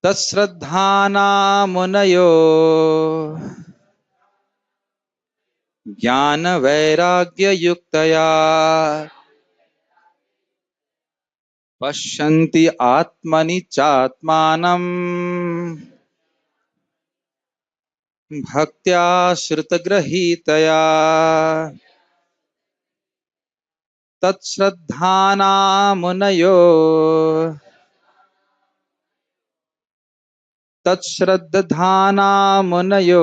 तत्श्रद्धाना मुनयो ज्ञान वैराग्य युक्तया पश्यन्ति आत्मनि चात्मानम् भक्त्या श्रुतगृहीतया तत्श्रद्धाना मुनयो तत्श्रद्धाना मुनयो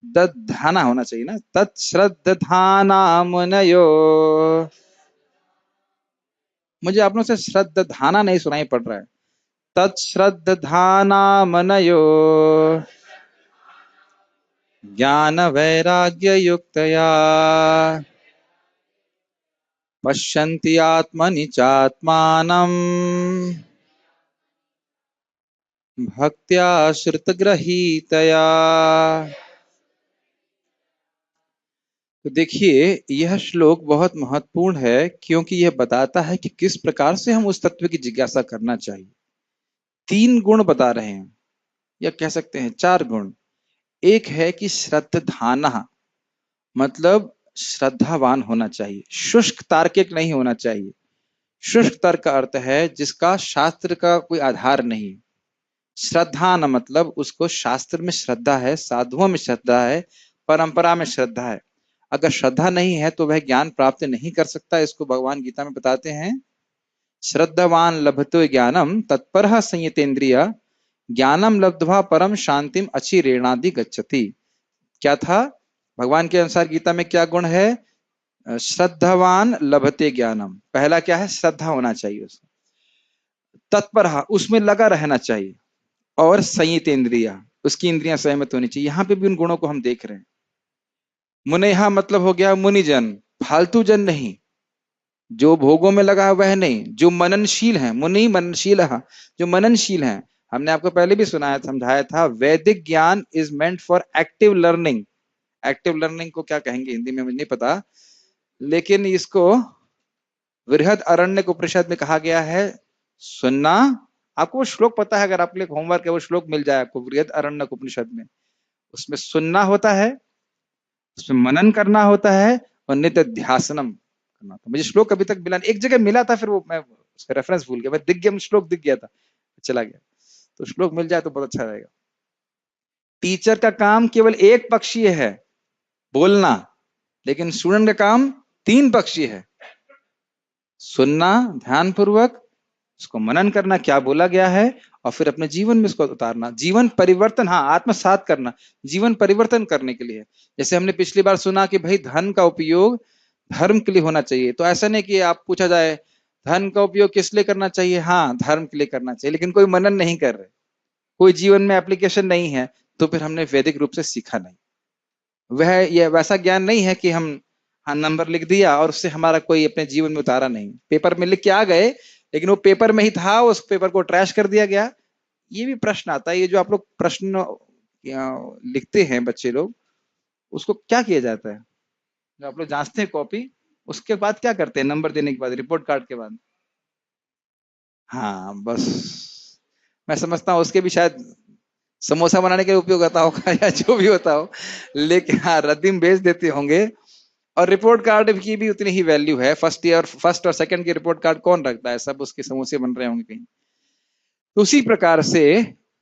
दधाना होना चाहिए ना, तत्श्रद्धाना मुनयो। मुझे आप लोगों से श्रद्धाना नहीं सुनाई पड़ रहा है। तत्श्रद्धाना मनयो ज्ञान वैराग्य युक्तया पश्यन्ति आत्मनि चात्मानम् भक्त्या श्रुतगृहीतया। तो देखिए, यह श्लोक बहुत महत्वपूर्ण है, क्योंकि यह बताता है कि किस प्रकार से हम उस तत्व की जिज्ञासा करना चाहिए। 3 गुण बता रहे हैं, या कह सकते हैं 4 गुण। एक है कि श्रद्धाना, मतलब श्रद्धावान होना चाहिए, शुष्क तार्किक नहीं होना चाहिए। शुष्क तर्क का अर्थ है जिसका शास्त्र का कोई आधार नहीं। श्रद्धा न मतलब उसको शास्त्र में श्रद्धा है, साधुओं में श्रद्धा है, परंपरा में श्रद्धा है। अगर श्रद्धा नहीं है तो वह ज्ञान प्राप्त नहीं कर सकता। इसको भगवान गीता में बताते हैं, श्रद्धावान लभतो ज्ञानम तत्परः संयतेन्द्रिय ज्ञानम लब्ध्वा परम शांतिम अचिरेणादि गच्छति। क्या था भगवान के अनुसार गीता में क्या गुण है? श्रद्धावान लभते ज्ञानम। पहला क्या है? श्रद्धा होना चाहिए उसको, तत्पर उसमें लगा रहना चाहिए, और संयत इंद्रिया, उसकी इंद्रियां संयमित होनी चाहिए। यहां पे भी उन गुणों को हम देख रहे हैं। मुनेहा मतलब हो गया मुनिजन, फालतू जन नहीं, जो भोगों में लगा वह नहीं, जो मननशील है। मुनि मननशील, जो मननशील है। हमने आपको पहले भी सुनाया, समझाया था, वैदिक ज्ञान is meant for active learning. Active learning को क्या कहेंगे हिंदी में मुझे नहीं पता, लेकिन इसको बृहद अरण्यक उपनिषद में कहा गया है सुनना। आपको वो श्लोक पता है, अगर आपके लिए होमवर्क है वो श्लोक मिल जाए आपको बृहद अरण्यक उपनिषद में। उसमें सुनना होता है, उसमें मनन करना होता है, और नित्य ध्यासनम करना होता है। मुझे श्लोक अभी तक मिला, एक जगह मिला था, फिर वो मैं उसका रेफरेंस भूल गया। मैं दिख गया, श्लोक दिख गया था, चला गया। तो श्लोक मिल जाए तो बहुत अच्छा रहेगा। टीचर का काम केवल एक पक्षीय है, बोलना, लेकिन स्टूडेंट का काम 3 पक्षीय है। सुनना ध्यान पूर्वक, उसको मनन करना क्या बोला गया है, और फिर अपने जीवन में इसको उतारना। जीवन परिवर्तन, हाँ, आत्मसात करना, जीवन परिवर्तन करने के लिए। जैसे हमने पिछली बार सुना कि भाई धन का उपयोग धर्म के लिए होना चाहिए। तो ऐसा नहीं कि आप पूछा जाए धन का उपयोग किस लिए करना चाहिए, हाँ धर्म के लिए करना चाहिए, लेकिन कोई मनन नहीं कर रहे, कोई जीवन में एप्लीकेशन नहीं है, तो फिर हमने वैदिक रूप से सीखा नहीं। वह यह वैसा ज्ञान नहीं है कि हम हाँ नंबर लिख दिया और उससे हमारा कोई अपने जीवन में उतारा नहीं। पेपर में लिख के आ गए, लेकिन वो पेपर में ही था, उस पेपर को ट्रैश कर दिया गया। ये भी प्रश्न आता है। ये जो आप लोग प्रश्न लिखते हैं बच्चे लोग, उसको क्या किया जाता है? जो आप लोग जांचते हैं कॉपी, उसके बाद क्या करते हैं? नंबर देने के बाद, रिपोर्ट कार्ड के बाद? हाँ बस, मैं समझता हूँ उसके भी शायद समोसा बनाने के लिए उपयोग होता होगा या जो भी होता हो, लेकिन हाँ रद्दी में भेज देते होंगे। और रिपोर्ट कार्ड की भी उतनी ही वैल्यू है। फर्स्ट और सेकंड की रिपोर्ट कार्ड कौन रखता है? सब उसके समोसे बन रहे होंगे कहीं। तो उसी प्रकार से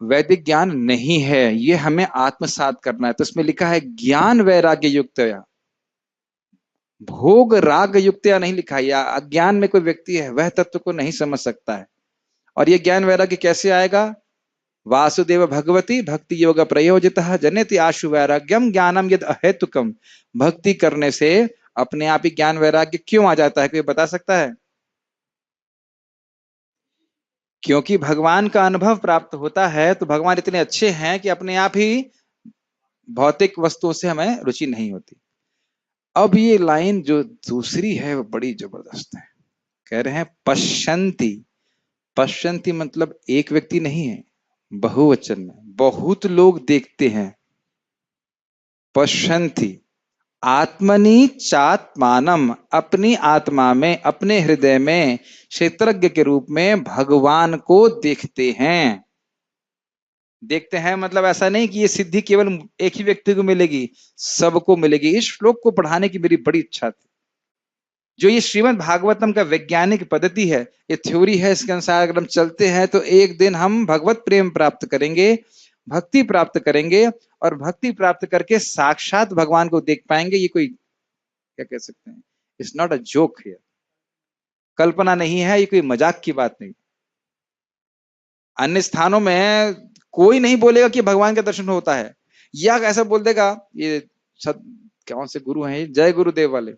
वैदिक ज्ञान नहीं है, ये हमें आत्मसात करना है। तो इसमें लिखा है ज्ञान वैराग्य युक्त, भोग राग युक्त या नहीं लिखा है। या अज्ञान में कोई व्यक्ति है, वह तत्व को नहीं समझ सकता है। और ये ज्ञान वैराग्य कैसे आएगा? वासुदेव भगवती भक्ति योग प्रयोजित जनित आशु वैराग्यम ज्ञानम यद अहेतुकम। भक्ति करने से अपने आप ही ज्ञान वैराग्य क्यों आ जाता है? कोई बता सकता है? क्योंकि भगवान का अनुभव प्राप्त होता है। तो भगवान इतने अच्छे हैं कि अपने आप ही भौतिक वस्तुओं से हमें रुचि नहीं होती। अब ये लाइन जो दूसरी है वो बड़ी जबरदस्त है। कह रहे हैं पश्यन्ति। पश्यन्ति मतलब एक व्यक्ति नहीं है, बहुवचन में, बहुत लोग देखते हैं। पश्यन्ति, आत्मनि चात्मानम, अपनी आत्मा में, अपने हृदय में क्षेत्रज्ञ के रूप में भगवान को देखते हैं। देखते हैं मतलब ऐसा नहीं कि ये सिद्धि केवल एक ही व्यक्ति को मिलेगी, सबको मिलेगी। इस श्लोक को पढ़ाने की मेरी बड़ी इच्छा थी। जो ये श्रीमद् भागवतम का वैज्ञानिक पद्धति है, ये थ्योरी है, इसके अनुसार अगर हम चलते हैं तो एक दिन हम भगवत प्रेम प्राप्त करेंगे, भक्ति प्राप्त करेंगे, और भक्ति प्राप्त करके साक्षात भगवान को देख पाएंगे। ये कोई क्या कह सकते हैं, इट्स नॉट अ जोक है, कल्पना नहीं है, ये कोई मजाक की बात नहीं। अन्य स्थानों में कोई नहीं बोलेगा कि भगवान का दर्शन होता है, या ऐसा बोल देगा, ये सद कौन से गुरु हैं, जय गुरुदेव वाले।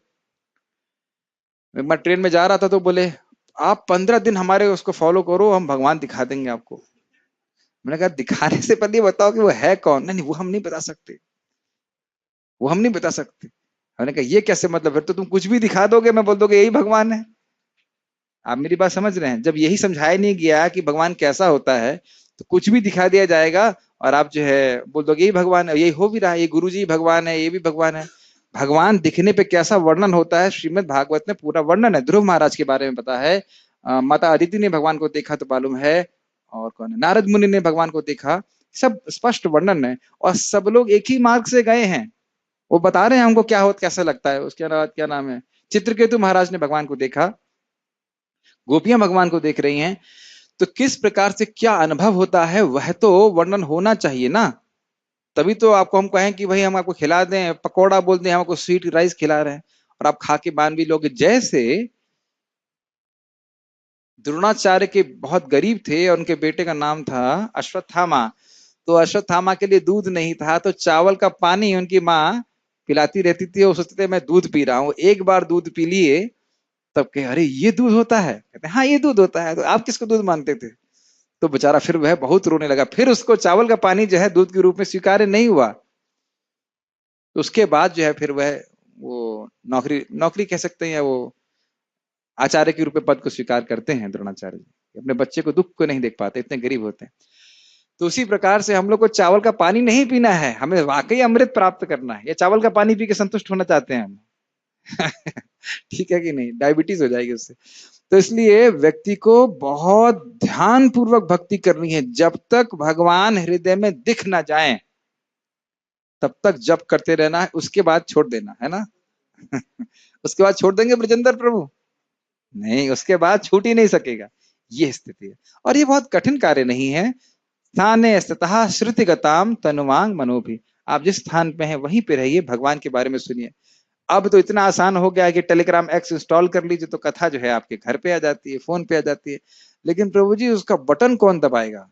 मैं ट्रेन में जा रहा था तो बोले आप 15 दिन हमारे उसको फॉलो करो, हम भगवान दिखा देंगे आपको। मैंने कहा दिखाने से पहले बताओ कि वो है कौन। नहीं, वो हम नहीं बता सकते, वो हम नहीं बता सकते। मैंने कहा ये कैसे मतलब, फिर तो तुम कुछ भी दिखा दोगे, मैं बोल दोगे यही भगवान है। आप मेरी बात समझ रहे हैं? जब यही समझाया नहीं गया कि भगवान कैसा होता है, तो कुछ भी दिखा दिया जाएगा और आप जो है बोल दोगे यही भगवान है। यही हो भी रहा है, ये गुरु जी भगवान है, ये भी भगवान है। भगवान दिखने पे कैसा वर्णन होता है, श्रीमद् भागवत में पूरा वर्णन है। ध्रुव महाराज के बारे में पता है, माता अदिति ने भगवान को देखा तो मालूम है, और कौन है, नारद मुनि ने भगवान को देखा, सब स्पष्ट वर्णन है। और सब लोग एक ही मार्ग से गए हैं, वो बता रहे हैं हमको क्या हो, कैसा लगता है। उसके बाद क्या नाम है, चित्रकेतु महाराज ने भगवान को देखा, गोपियां भगवान को देख रही हैं, तो किस प्रकार से क्या अनुभव होता है वह तो वर्णन होना चाहिए ना। तभी तो आपको हम कहें कि भाई हम आपको खिला दें पकौड़ा, बोल दें हम आपको स्वीट राइस खिला रहे हैं और आप खा के मान भी लोगे। जैसे द्रोणाचार्य के बहुत गरीब थे और उनके बेटे का नाम था अश्वत्थामा, तो अश्वत्थामा के लिए दूध नहीं था, तो चावल का पानी उनकी माँ पिलाती रहती थी। वो सोचते थे मैं दूध पी रहा हूँ। एक बार दूध पी लिए, तब कहे अरे ये दूध होता है, कहते हाँ ये दूध होता है। तो आप किसको दूध मानते थे? तो बेचारा फिर वह बहुत रोने लगा। फिर उसको चावल का पानी जो है दूध के रूप में स्वीकार्य नहीं हुआ। तो उसके बाद जो है फिर वह वो नौकरी नौकरी कह सकते हैं, या वो आचार्य के रूप में पद को स्वीकार करते हैं द्रोणाचार्य जी। अपने बच्चे को दुख को नहीं देख पाते, इतने गरीब होते हैं। तो उसी प्रकार से हम लोग को चावल का पानी नहीं पीना है, हमें वाकई अमृत प्राप्त करना है। या चावल का पानी पी के संतुष्ट होना चाहते हैं हम? ठीक है कि नहीं? डायबिटीज हो जाएगी उससे। तो इसलिए व्यक्ति को बहुत ध्यान पूर्वक भक्ति करनी है। जब तक भगवान हृदय में दिख ना जाए तब तक जप करते रहना है, उसके बाद छोड़ देना है ना। उसके बाद छोड़ देंगे ब्रजेंद्र प्रभु? नहीं, उसके बाद छूट ही नहीं सकेगा। ये स्थिति है, और ये बहुत कठिन कार्य नहीं है। स्थाने स्थितः श्रुतिगताम तनुवांग मनोभि। आप जिस स्थान पे हैं वहीं पे रहिए, भगवान के बारे में सुनिए। अब तो इतना आसान हो गया है कि टेलीग्राम एक्स इंस्टॉल कर लीजिए तो कथा जो है आपके घर पे आ जाती है, फोन पे आ जाती है। लेकिन प्रभु जी उसका बटन कौन दबाएगा?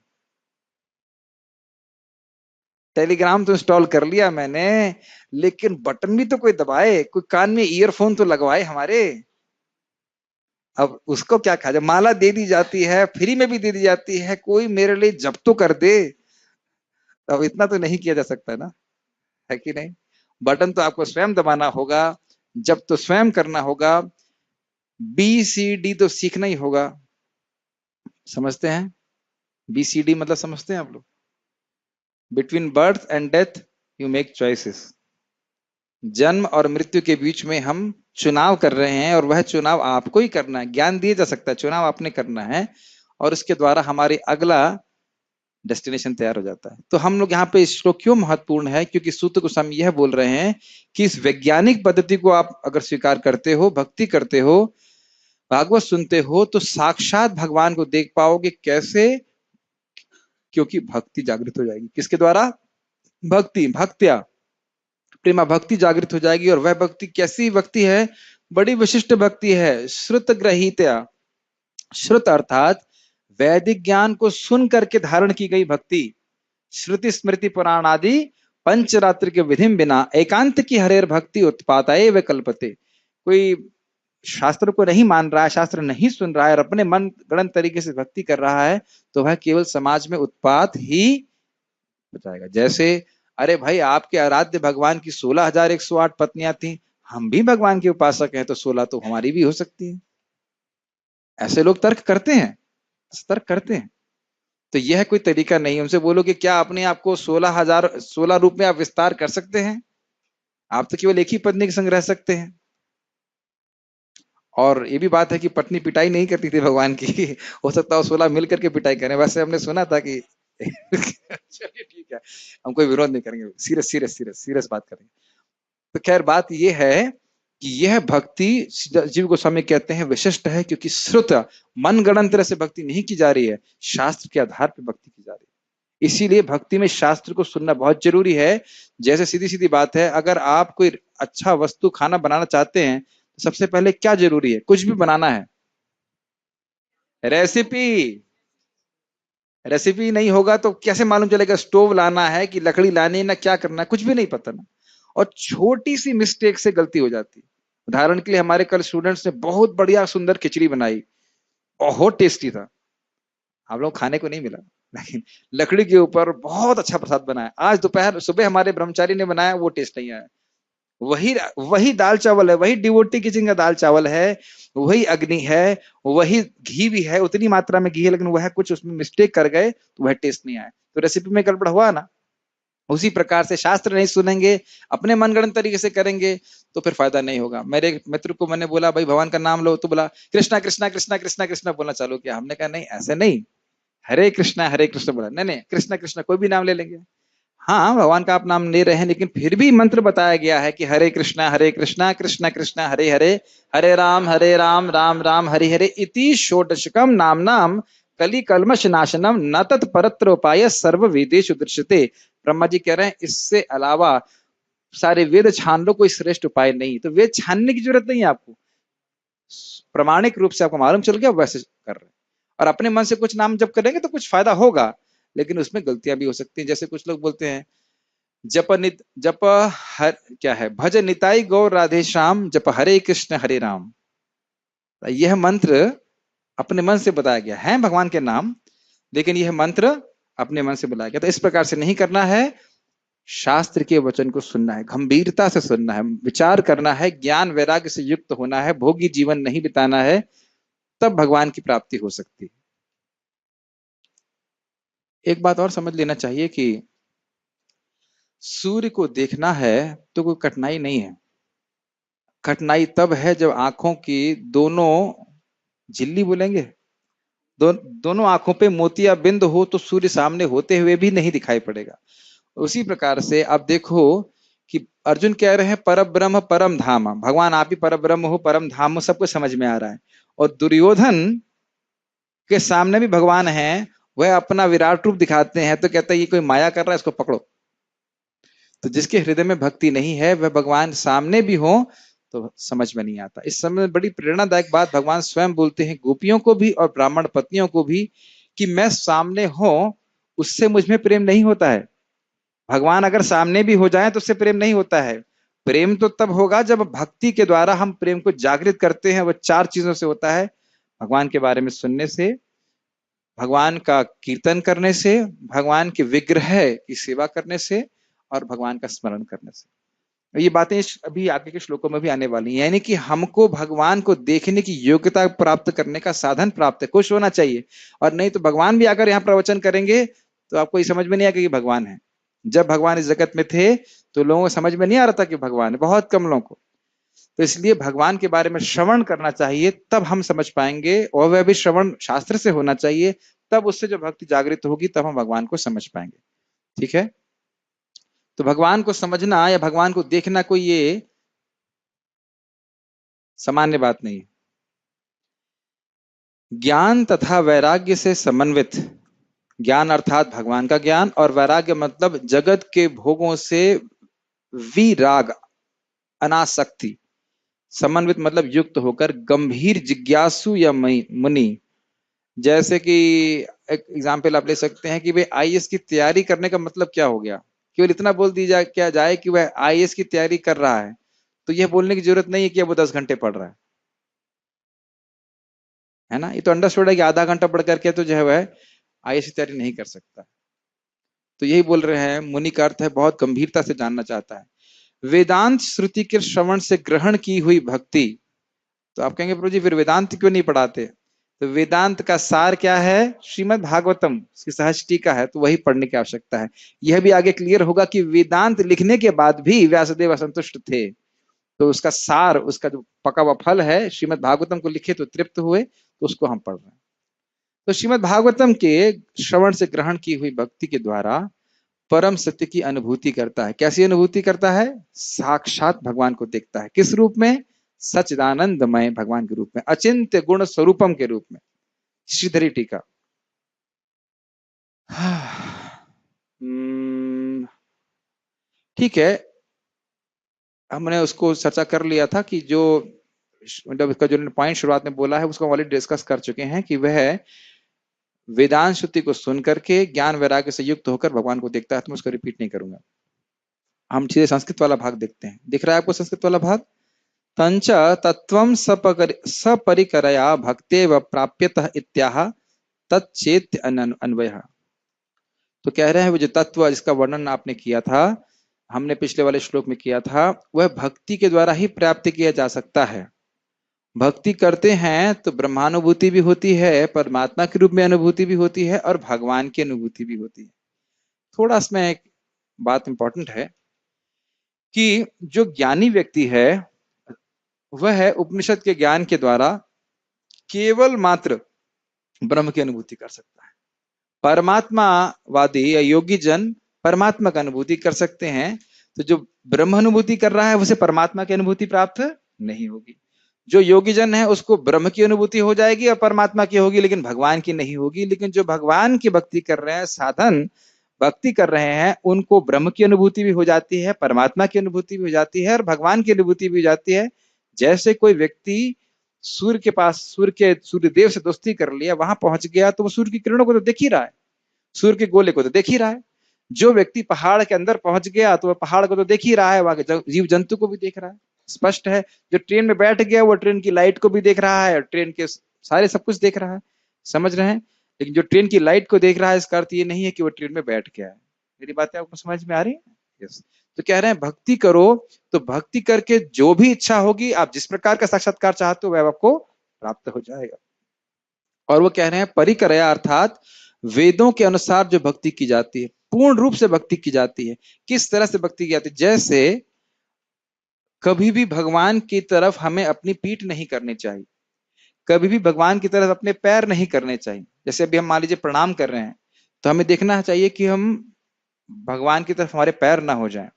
टेलीग्राम तो इंस्टॉल कर लिया मैंने, लेकिन बटन भी तो कोई दबाए, कोई कान में ईयरफोन तो लगवाए हमारे। अब उसको क्या कहा जाए, माला दे दी जाती है, फ्री में भी दे दी जाती है, कोई मेरे लिए जब तो कर दे। अब इतना तो नहीं किया जा सकता है ना, है कि नहीं? बटन तो आपको स्वयं दबाना होगा, जब तो स्वयं करना होगा, BCD तो सीखना ही होगा। समझते हैं? BCD मतलब समझते हैं आप लोग? Between birth and death you make choices. जन्म और मृत्यु के बीच में हम चुनाव कर रहे हैं, और वह चुनाव आपको ही करना है। ज्ञान दिया जा सकता है, चुनाव आपने करना है, और उसके द्वारा हमारे अगला डेस्टिनेशन तैयार हो जाता है। तो हम लोग यहाँ पे इस श्लोक क्यों महत्वपूर्ण है, क्योंकि सूत्र गोस्वामी यह बोल रहे हैं कि इस वैज्ञानिक पद्धति को आप अगर स्वीकार करते हो, भक्ति करते हो, भागवत सुनते हो, तो साक्षात भगवान को देख पाओगे। कैसे? क्योंकि भक्ति जागृत हो जाएगी। किसके द्वारा? भक्ति, भक्त्या प्रेमा, भक्ति जागृत हो जाएगी। और वह भक्ति कैसी भक्ति है? बड़ी विशिष्ट भक्ति है। श्रुत ग्रहीत्या, श्रुत अर्थात वैदिक ज्ञान को सुन करके धारण की गई भक्ति। श्रुति स्मृति पुराण आदि पंचरात्र के विधि बिना एकांत की हरेर भक्ति उत्पाताए व कल्पते। कोई शास्त्र को नहीं मान रहा है, शास्त्र नहीं सुन रहा है, और अपने मन गणन तरीके से भक्ति कर रहा है, तो वह केवल समाज में उत्पात ही बचाएगा। जैसे अरे भाई आपके आराध्य भगवान की 16,108 पत्नियां थी, हम भी भगवान के उपासक हैं, तो 16 तो हमारी भी हो सकती है। ऐसे लोग तर्क करते हैं, तर्क करते हैं। तो यह कोई तरीका नहीं। उनसे बोलो कि क्या अपने आप को 16,000 16 रूप में आप विस्तार कर सकते हैं? आप तो केवल एक ही पत्नी के संग रह सकते हैं। और ये भी बात है कि पत्नी पिटाई नहीं करती थी भगवान की। हो सकता है 16 मिल करके पिटाई करें। वैसे हमने सुना था कि चलिए ठीक है, हम कोई विरोध नहीं करेंगे, सीरियस सीरियस सीरियस सीरियस बात करेंगे। तो खैर बात ये है कि यह भक्ति जीव गोस्वामी कहते हैं विशिष्ट है, क्योंकि श्रुत मनगढ़ंत तरह से भक्ति नहीं की जा रही है, शास्त्र के आधार पर भक्ति की जा रही है। इसीलिए भक्ति में शास्त्र को सुनना बहुत जरूरी है। जैसे सीधी सीधी बात है, अगर आप कोई अच्छा वस्तु खाना बनाना चाहते हैं तो सबसे पहले क्या जरूरी है? कुछ भी बनाना है, रेसिपी। रेसिपी नहीं होगा तो कैसे मालूम चलेगा स्टोव लाना है कि लकड़ी लानी है, ना क्या करना है, कुछ भी नहीं पता ना। और छोटी सी मिस्टेक से गलती हो जाती है। उदाहरण के लिए हमारे कल स्टूडेंट्स ने बहुत बढ़िया सुंदर खिचड़ी बनाई, बहुत टेस्टी था, आप लोग खाने को नहीं मिला, लेकिन लकड़ी के ऊपर बहुत अच्छा प्रसाद बनाया। आज दोपहर सुबह हमारे ब्रह्मचारी ने बनाया, वो टेस्ट नहीं आया। वही वही दाल चावल है, वही डिवोटी किचन का दाल चावल है, वही अग्नि है, वही घी भी है, उतनी मात्रा में घी है, लेकिन वह कुछ उसमें मिस्टेक कर गए तो वह टेस्ट नहीं आया। तो रेसिपी में गड़बड़ हुआ ना। उसी प्रकार से शास्त्र नहीं सुनेंगे, अपने मनगढ़ंत तरीके से करेंगे तो फिर फायदा नहीं होगा। मेरे एक मित्र को मैंने बोला भाई भगवान का नाम लो, तो बोला कृष्णा कृष्णा कृष्णा कृष्णा कृष्णा बोलना चालू किया। हमने कहा नहीं ऐसे नहीं, हरे कृष्ण बोला। नहीं नहीं, कृष्णा कृष्णा कोई भी नाम ले लेंगे। हाँ भगवान का आप नाम ले रहे हैं, लेकिन फिर भी मंत्र बताया गया है कि हरे कृष्णा कृष्णा कृष्णा हरे हरे, हरे राम राम राम हरे हरे, इति षोडशकम नाम नाम कली कलमश नाशनम न तत्परत्र उपाय सर्व वेदेषु दृश्यते। ब्रह्मा जी कह रहे हैं इससे अलावा सारे वेद छान लो, कोई श्रेष्ठ उपाय नहीं। तो वेद छानने की जरूरत नहीं है आपको, प्रामाणिक रूप से आपको मालूम चल गया वैसे कर रहे हैं। और अपने मन से कुछ नाम जब करेंगे तो कुछ फायदा होगा, लेकिन उसमें गलतियां भी हो सकती हैं। जैसे कुछ लोग बोलते हैं जप हर क्या है, भज निताई गौर राधे श्याम, जप हरे कृष्ण हरे राम। यह मंत्र अपने मन से बताया गया है भगवान के नाम, लेकिन यह मंत्र अपने मन से बुलाया गया। तो इस प्रकार से नहीं करना है, शास्त्र के वचन को सुनना है, गंभीरता से सुनना है, विचार करना है, ज्ञान वैराग्य से युक्त होना है, भोगी जीवन नहीं बिताना है, तब भगवान की प्राप्ति हो सकती है। एक बात और समझ लेना चाहिए कि सूर्य को देखना है तो कोई कठिनाई नहीं है। कठिनाई तब है जब आंखों की दोनों झिल्ली बोलेंगे, दोनों आंखों पे मोतिया बिंद हो तो सूर्य सामने होते हुए भी नहीं दिखाई पड़ेगा। उसी प्रकार से आप देखो कि अर्जुन कह रहे हैं पर ब्रह्म परम धाम, भगवान आप ही पर ब्रह्म हो, परम धाम हो, सबको समझ में आ रहा है। और दुर्योधन के सामने भी भगवान है, वह अपना विराट रूप दिखाते हैं तो कहता है ये कोई माया कर रहा है, इसको पकड़ो। तो जिसके हृदय में भक्ति नहीं है वह भगवान सामने भी हो तो समझ में नहीं आता। इस समय बड़ी प्रेरणादायक बात भगवान स्वयं बोलते हैं गोपियों को भी और ब्राह्मण पत्नियों को भी, कि मैं सामने हो उससे मुझ में प्रेम नहीं होता है। भगवान अगर सामने भी हो जाए तो उससे प्रेम नहीं होता है। प्रेम तो तब होगा जब भक्ति के द्वारा हम प्रेम को जागृत करते हैं। वह 4 चीजों से होता है, भगवान के बारे में सुनने से, भगवान का कीर्तन करने से, भगवान के विग्रह की सेवा करने से, और भगवान का स्मरण करने से। ये बातें अभी आगे के श्लोकों में भी आने वाली हैं। यानी कि हमको भगवान को देखने की योग्यता प्राप्त करने का साधन प्राप्त है, खुश होना चाहिए। और नहीं तो भगवान भी आकर यहाँ प्रवचन करेंगे तो आपको ये समझ में नहीं आएगा कि भगवान है। जब भगवान इस जगत में थे तो लोगों को समझ में नहीं आ रहा था कि भगवान है, बहुत कम लोगों को। तो इसलिए भगवान के बारे में श्रवण करना चाहिए, तब हम समझ पाएंगे। और वह भी श्रवण शास्त्र से होना चाहिए, तब उससे जो भक्ति जागृत होगी तब हम भगवान को समझ पाएंगे। ठीक है, तो भगवान को समझना या भगवान को देखना कोई ये सामान्य बात नहीं है। ज्ञान तथा वैराग्य से समन्वित, ज्ञान अर्थात भगवान का ज्ञान, और वैराग्य मतलब जगत के भोगों से विराग, अनासक्ति, समन्वित मतलब युक्त होकर गंभीर जिज्ञासु या मुनि। जैसे कि एक एग्जाम्पल आप ले सकते हैं कि भाई आईएएस की तैयारी करने का मतलब क्या हो गया। केवल इतना बोल दिया क्या जाए कि वह आईएएस की तैयारी कर रहा है, तो यह बोलने की जरूरत नहीं है कि वो 10 घंटे पढ़ रहा है ना। ये तो अंडरस्टूड है कि आधा घंटा पढ़ करके तो जो है वह आईएएस की तैयारी नहीं कर सकता। तो यही बोल रहे हैं, मुनि का अर्थ है बहुत गंभीरता से जानना चाहता है। वेदांत श्रुति के श्रवण से ग्रहण की हुई भक्ति। तो आप कहेंगे प्रभु जी फिर वेदांत क्यों नहीं पढ़ाते? तो वेदांत का सार क्या है? श्रीमद् भागवतम, उसकी सहज टीका है, तो वही पढ़ने की आवश्यकता है। यह भी आगे क्लियर होगा कि वेदांत लिखने के बाद भी व्यासदेव असंतुष्ट थे, तो उसका सार, उसका जो पका हुआ फल है, श्रीमद् भागवतम को लिखे तो तृप्त हुए, तो उसको हम पढ़ रहे हैं। तो श्रीमद् भागवतम के श्रवण से ग्रहण की हुई भक्ति के द्वारा परम सत्य की अनुभूति करता है। कैसी अनुभूति करता है? साक्षात भगवान को देखता है। किस रूप में? सच्चिदानंदमय भगवान के रूप में, अचिंत्य गुण स्वरूपम के रूप में। श्रीधरी टीका। ठीक है, हमने उसको चर्चा कर लिया था कि जो मतलब इसका जो पॉइंट शुरुआत में बोला है उसको ऑलरेडी डिस्कस कर चुके हैं कि वह वेदांत श्रुति को सुन करके ज्ञान वैराग्य से युक्त होकर भगवान को देखता है। तो मैं उसको रिपीट नहीं करूंगा। हम सीधे संस्कृत वाला भाग देखते हैं। दिख रहा है आपको संस्कृत वाला भाग? तंच तत्वं सपरिकरया भक्तेव प्राप्यतः इत्याह तच्चेत अन्वयः। तो कह रहे हैं वो जो तत्व जिसका वर्णन आपने किया था, हमने पिछले वाले श्लोक में किया था, वह भक्ति के द्वारा ही प्राप्त किया जा सकता है। भक्ति करते हैं तो ब्रह्मानुभूति भी होती है, परमात्मा के रूप में अनुभूति भी होती है, और भगवान की अनुभूति भी होती है। थोड़ा इसमें एक बात इंपॉर्टेंट है कि जो ज्ञानी व्यक्ति है वह उपनिषद के ज्ञान के द्वारा केवल मात्र ब्रह्म की अनुभूति कर सकता है। परमात्मावादी या योगी जन परमात्मा की अनुभूति कर सकते हैं। तो जो ब्रह्म अनुभूति कर रहा है उसे परमात्मा की अनुभूति प्राप्त नहीं होगी। जो योगी जन है उसको ब्रह्म की अनुभूति हो जाएगी और परमात्मा की होगी, लेकिन भगवान की नहीं होगी। लेकिन जो भगवान की भक्ति कर रहे हैं, साधन भक्ति कर रहे हैं, उनको ब्रह्म की अनुभूति भी हो जाती है, परमात्मा की अनुभूति भी हो जाती है और भगवान की अनुभूति भी हो जाती है। जैसे कोई व्यक्ति सूर्य के पास, सूर्यदेव से दोस्ती कर लिया, वहां पहुंच गया तो वो सूर्य की किरणों को तो देख ही रहा है, सूर्य के गोले को तो देख ही रहा है। जो व्यक्ति पहाड़ के अंदर पहुंच गया तो वह पहाड़ को तो देख ही रहा है, वहां के जीव जंतु को भी देख रहा है, स्पष्ट है। जो ट्रेन में बैठ गया वो ट्रेन की लाइट को भी देख रहा है और ट्रेन के सारे सब कुछ देख रहा है, समझ रहे हैं। लेकिन जो ट्रेन की लाइट को देख रहा है इसका अर्थ ये नहीं है कि वो ट्रेन में बैठ गया है। मेरी बातें आपको समझ में आ रही है? यस। तो कह रहे हैं भक्ति करो, तो भक्ति करके जो भी इच्छा होगी, आप जिस प्रकार का साक्षात्कार चाहते हो वह आपको प्राप्त हो जाएगा। और वो कह रहे हैं परिकरया, अर्थात वेदों के अनुसार जो भक्ति की जाती है, पूर्ण रूप से भक्ति की जाती है। किस तरह से भक्ति की जाती है? जैसे कभी भी भगवान की तरफ हमें अपनी पीठ नहीं करनी चाहिए, कभी भी भगवान की तरफ अपने पैर नहीं करने चाहिए। जैसे अभी हम मान लीजिए प्रणाम कर रहे हैं, तो हमें देखना चाहिए कि हम भगवान की तरफ हमारे पैर ना हो जाएं।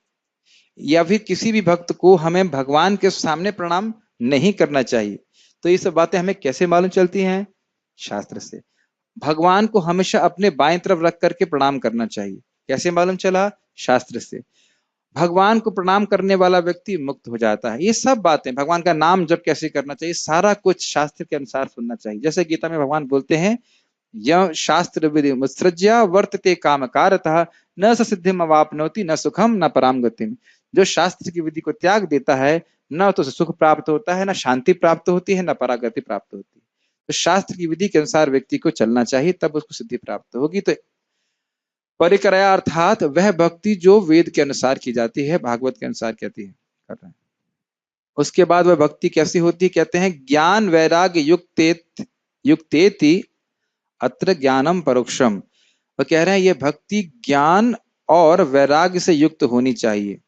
या फिर किसी भी भक्त को हमें भगवान के सामने प्रणाम नहीं करना चाहिए। तो ये सब बातें हमें कैसे मालूम चलती हैं? शास्त्र से। भगवान को हमेशा अपने बाएं तरफ रख करके प्रणाम करना चाहिए। कैसे मालूम चला? शास्त्र से। भगवान को प्रणाम करने वाला व्यक्ति मुक्त हो जाता है। ये सब बातें, भगवान का नाम जब कैसे करना चाहिए, सारा कुछ शास्त्र के अनुसार सुनना चाहिए। जैसे गीता में भगवान बोलते हैं, यह शास्त्र विधि मुत्सृज्य वर्तते कामकारतः न स सिद्धिम अवाप्नोति न सुखम न पराम गतिम। जो शास्त्र की विधि को त्याग देता है, न तो सुख प्राप्त होता है, न शांति प्राप्त होती है, न परागति प्राप्त होती है। तो शास्त्र की विधि के अनुसार व्यक्ति को चलना चाहिए, तब उसको सिद्धि प्राप्त होगी। तो परिकरया अर्थात वह भक्ति जो वेद के अनुसार की जाती है, भागवत के अनुसार कहती है, कर रहे हैं। उसके बाद वह भक्ति कैसी होती है? कहते हैं ज्ञान वैराग्य युक्तेति अत्र ज्ञानम परोक्षम। वह कह रहे हैं ये भक्ति ज्ञान और वैराग्य से युक्त होनी चाहिए।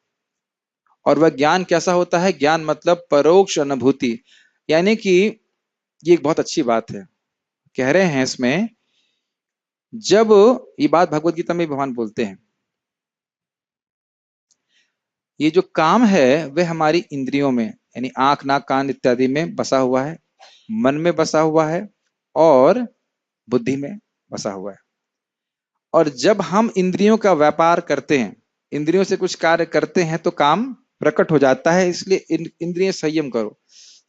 और वह ज्ञान कैसा होता है? ज्ञान मतलब परोक्ष अनुभूति, यानी कि ये एक बहुत अच्छी बात है। कह रहे हैं इसमें, जब ये बात भगवत गीता में भगवान बोलते हैं, ये जो काम है वह हमारी इंद्रियों में, यानी आंख नाक कान इत्यादि में बसा हुआ है, मन में बसा हुआ है और बुद्धि में बसा हुआ है। और जब हम इंद्रियों का व्यापार करते हैं, इंद्रियों से कुछ कार्य करते हैं, तो काम प्रकट हो जाता है। इसलिए इंद्रिय संयम करो।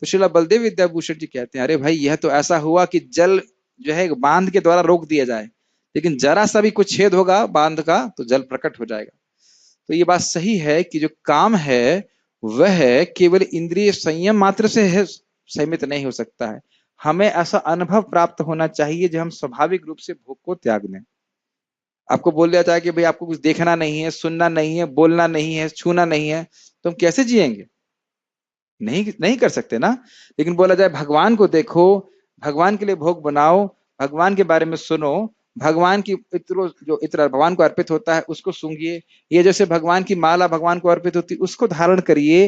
तो श्रीला बलदेव विद्याभूषण जी कहते हैं, अरे भाई यह तो ऐसा हुआ कि जल जो है बांध के द्वारा रोक दिया जाए, लेकिन जरा सा भी कुछ छेद होगा बांध का तो जल प्रकट हो जाएगा। तो ये बात सही है कि जो काम है वह केवल इंद्रिय संयम मात्र से है, सीमित नहीं हो सकता है। हमें ऐसा अनुभव प्राप्त होना चाहिए जो हम स्वाभाविक रूप से भोग को त्याग दें। आपको बोल दिया जाए कि भाई आपको कुछ देखना नहीं है, सुनना नहीं है, बोलना नहीं है, छूना नहीं है, तो हम कैसे जिएंगे? नहीं कर सकते ना। लेकिन बोला जाए भगवान को देखो, भगवान के लिए भोग बनाओ, भगवान के बारे में सुनो, भगवान की इत्र, जो इत्र भगवान को अर्पित होता है उसको सूंघिए, ये जैसे भगवान की माला भगवान को अर्पित होती है उसको धारण करिए,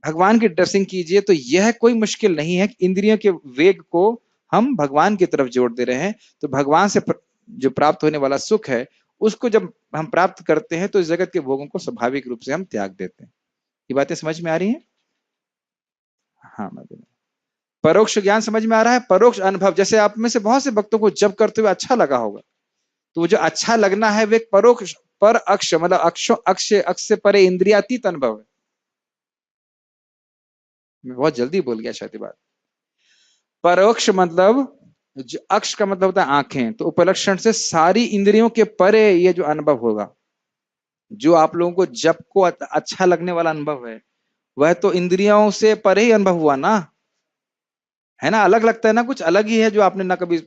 भगवान की ड्रेसिंग कीजिए। तो यह कोई मुश्किल नहीं है कि इंद्रियों के वेग को हम भगवान की तरफ जोड़ दे रहे हैं। तो भगवान से जो प्राप्त होने वाला सुख है उसको जब हम प्राप्त करते हैं तो इस जगत के भोगों को स्वाभाविक रूप से हम त्याग देते हैं। ये बातें समझ में आ रही हैं? हाँ, परोक्ष ज्ञान समझ में आ रहा है? परोक्ष अनुभव, जैसे आप में से बहुत से भक्तों को जब करते हुए अच्छा लगा होगा, तो वो जो अच्छा लगना है वे परोक्ष, पर अक्ष मतलब अक्षो अक्ष अक्ष से परे इंद्रियातीत अनुभव है। मैं बहुत जल्दी बोल गया शायद बात। परोक्ष मतलब, जो अक्ष का मतलब होता है आंखें, तो उपलक्षण से सारी इंद्रियों के परे ये जो अनुभव होगा, जो आप लोगों को जब को अच्छा लगने वाला अनुभव है, वह तो इंद्रियों से परे ही अनुभव हुआ ना, है ना? अलग लगता है ना, कुछ अलग ही है जो आपने ना कभी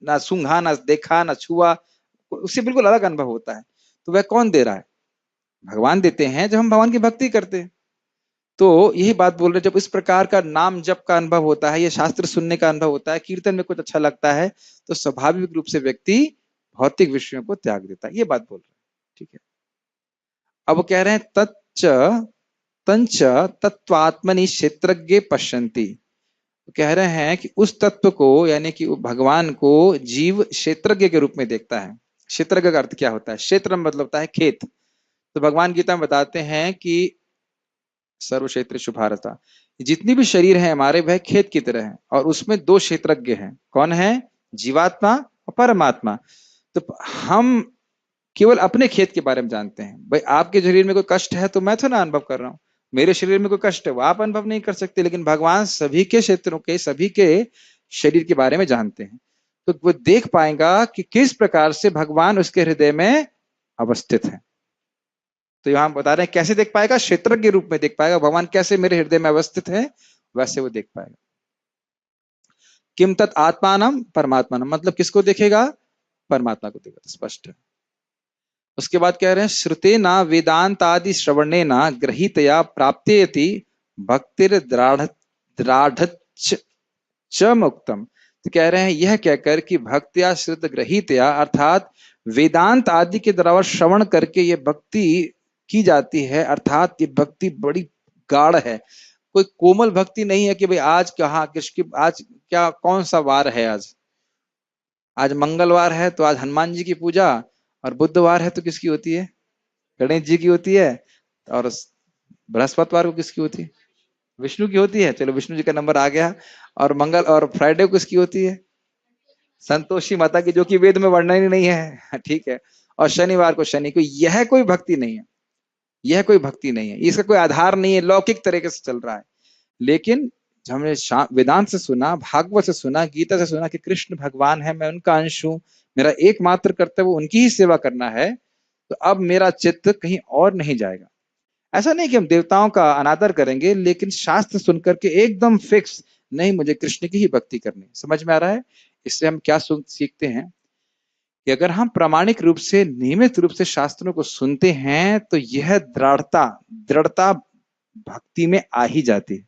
ना सूंघा, ना देखा, ना छुआ, उससे बिल्कुल अलग अनुभव होता है। तो वह कौन दे रहा है? भगवान देते हैं जब हम भगवान की भक्ति करते हैं। तो यही बात बोल रहे, जब इस प्रकार का नाम जप का अनुभव होता है, ये शास्त्र सुनने का अनुभव होता है, कीर्तन में कुछ अच्छा लगता है, तो स्वाभाविक रूप से व्यक्ति भौतिक विषयों को त्याग देता है। ये बात बोल रहे हैं, ठीक है। अब वो कह रहे हैं तच्च तंच तत्वात्मनि क्षेत्रज्ञ पश्यन्ति। कह रहे हैं कि उस तत्व को, यानी कि भगवान को जीव क्षेत्रज्ञ के रूप में देखता है। क्षेत्रज्ञ का अर्थ क्या होता है? क्षेत्र मतलब होता है खेत। तो भगवान गीता में बताते हैं कि सर्व क्षेत्र शुभारता, जितनी भी शरीर है हमारे वह खेत की तरह है, और उसमें दो क्षेत्रज्ञ हैं। कौन है? जीवात्मा और परमात्मा। तो हम केवल अपने खेत के बारे में जानते हैं। भाई आपके शरीर में कोई कष्ट है तो मैं तो ना अनुभव कर रहा हूं, मेरे शरीर में कोई कष्ट है वो आप अनुभव नहीं कर सकते, लेकिन भगवान सभी के क्षेत्रों के, सभी के शरीर के बारे में जानते हैं। तो वो देख पाएगा कि किस प्रकार से भगवान उसके हृदय में अवस्थित है। तो यहां बता रहे हैं कैसे देख पाएगा? क्षेत्र के रूप में देख पाएगा, भगवान कैसे मेरे हृदय में अवस्थित है वैसे वो देख पाएगा। किम तत् आत्मानम परमात्मानम, मतलब किसको देखेगा? परमात्मा को देखेगा, स्पष्ट है। उसके बाद कह रहे हैं श्रुते ना वेदांत आदि श्रवणे ना ग्रहीतया प्राप्त्यति भक्तिर द्राढ़ मुक्तम। तो कह रहे हैं यह कहकर कि भक्त्या श्रुत ग्रहीतया, अर्थात वेदांत आदि के द्वारा श्रवण करके ये भक्ति की जाती है, अर्थात ये भक्ति बड़ी गाढ़ है। कोई कोमल भक्ति नहीं है कि भाई आज कहाँ किसकी, आज क्या कौन सा वार है, आज मंगलवार है तो आज हनुमान जी की पूजा, और बुधवार है तो किसकी होती है? गणेश जी की होती है, और बृहस्पतिवार को किसकी होती है? विष्णु की होती है। चलो विष्णु जी का नंबर आ गया। और मंगल और फ्राइडे को किसकी होती है? संतोषी माता की, जो कि वेद में वर्णन ही नहीं है, ठीक है। और शनिवार को शनि को। यह कोई भक्ति नहीं है, यह कोई भक्ति नहीं है, इसका कोई आधार नहीं है, लौकिक तरीके से चल रहा है। लेकिन हमने वेदांत से सुना, भागवत से सुना, गीता से सुना कि कृष्ण भगवान है, मैं उनका अंश हूं, मेरा एकमात्र कर्तव्य उनकी ही सेवा करना है, तो अब मेरा चित्त कहीं और नहीं जाएगा। ऐसा नहीं कि हम देवताओं का अनादर करेंगे, लेकिन शास्त्र सुनकर के एकदम फिक्स नहीं, मुझे कृष्ण की ही भक्ति करनी। समझ में आ रहा है? इससे हम क्या सीखते हैं कि अगर हम प्रामाणिक रूप से, नियमित रूप से शास्त्रों को सुनते हैं तो यह दृढ़ता भक्ति में आ ही जाती है।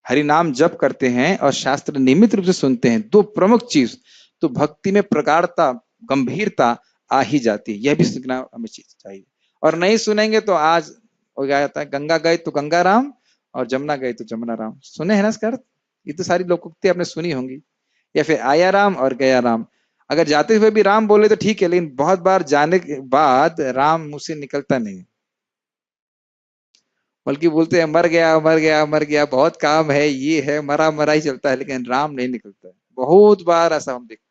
हरि नाम जप करते हैं और शास्त्र नियमित रूप से सुनते हैं, दो प्रमुख चीज, तो भक्ति में प्रगाढ़ता, गंभीरता आ ही जाती है। यह भी सीखना हमें चाहिए। और नहीं सुनेंगे तो आज हो गया था, गंगा गए तो गंगा राम, और जमुना गए तो जमुना राम। सुने हैं ना इसका अर्थ? ये तो सारी लोकोक्ति आपने सुनी होंगी। या फिर आया राम और गया राम। अगर जाते हुए भी राम बोले तो ठीक है, लेकिन बहुत बार जाने के बाद राम मुंह से निकलता नहीं, बल्कि बोलते हैं मर गया मर गया मर गया, बहुत काम है, ये है, मरा मरा ही चलता है, लेकिन राम नहीं निकलता है। बहुत बार ऐसा हम देखते हैं।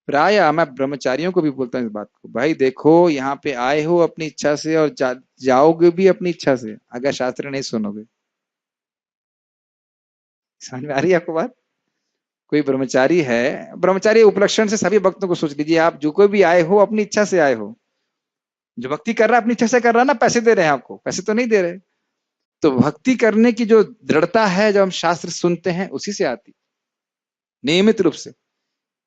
प्राय मैं ब्रह्मचारियों को भी बोलता हूँ इस बात को, भाई देखो यहाँ पे आए हो अपनी इच्छा से, और जाओगे भी अपनी इच्छा से, अगर शास्त्र नहीं सुनोगे। समझ में आ रही है आपको बात? कोई ब्रह्मचारी है, ब्रह्मचारी उपलक्षण से सभी भक्तों को सोच लीजिए, आप जो कोई भी आए हो अपनी इच्छा से आए हो। जो भक्ति कर रहा है अपनी इच्छा से कर रहा है ना, पैसे दे रहे हैं आपको? पैसे तो नहीं दे रहे। तो भक्ति करने की जो दृढ़ता है, जब हम शास्त्र सुनते हैं उसी से आती, नियमित रूप से।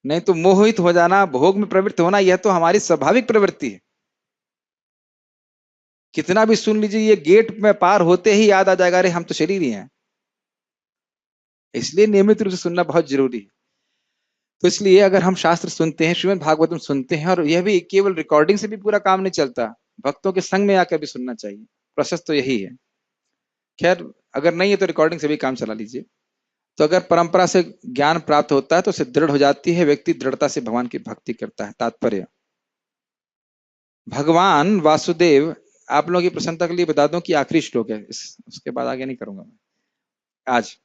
नहीं तो मोहित हो जाना, भोग में प्रवृत्त होना, यह तो हमारी स्वाभाविक प्रवृत्ति है। कितना भी सुन लीजिए, ये गेट में पार होते ही याद आ जाएगा, अरे हम तो शरीर ही हैं। इसलिए नियमित रूप से सुनना बहुत जरूरी है। तो इसलिए अगर हम शास्त्र सुनते हैं, श्रीमद् भागवतम सुनते हैं, और यह भी केवल रिकॉर्डिंग से भी पूरा काम नहीं चलता, भक्तों के संग में आकर भी सुनना चाहिए। प्रोसेस तो यही है। खैर अगर नहीं है तो रिकॉर्डिंग से भी काम चला लीजिए। तो अगर परंपरा से ज्ञान प्राप्त होता है तो उससे दृढ़ हो जाती है, व्यक्ति दृढ़ता से भगवान की भक्ति करता है। तात्पर्य, भगवान वासुदेव, आप लोगों की प्रसन्नता के लिए बता दूं कि आखिरी श्लोक है, उसके बाद आगे नहीं करूंगा मैं आज।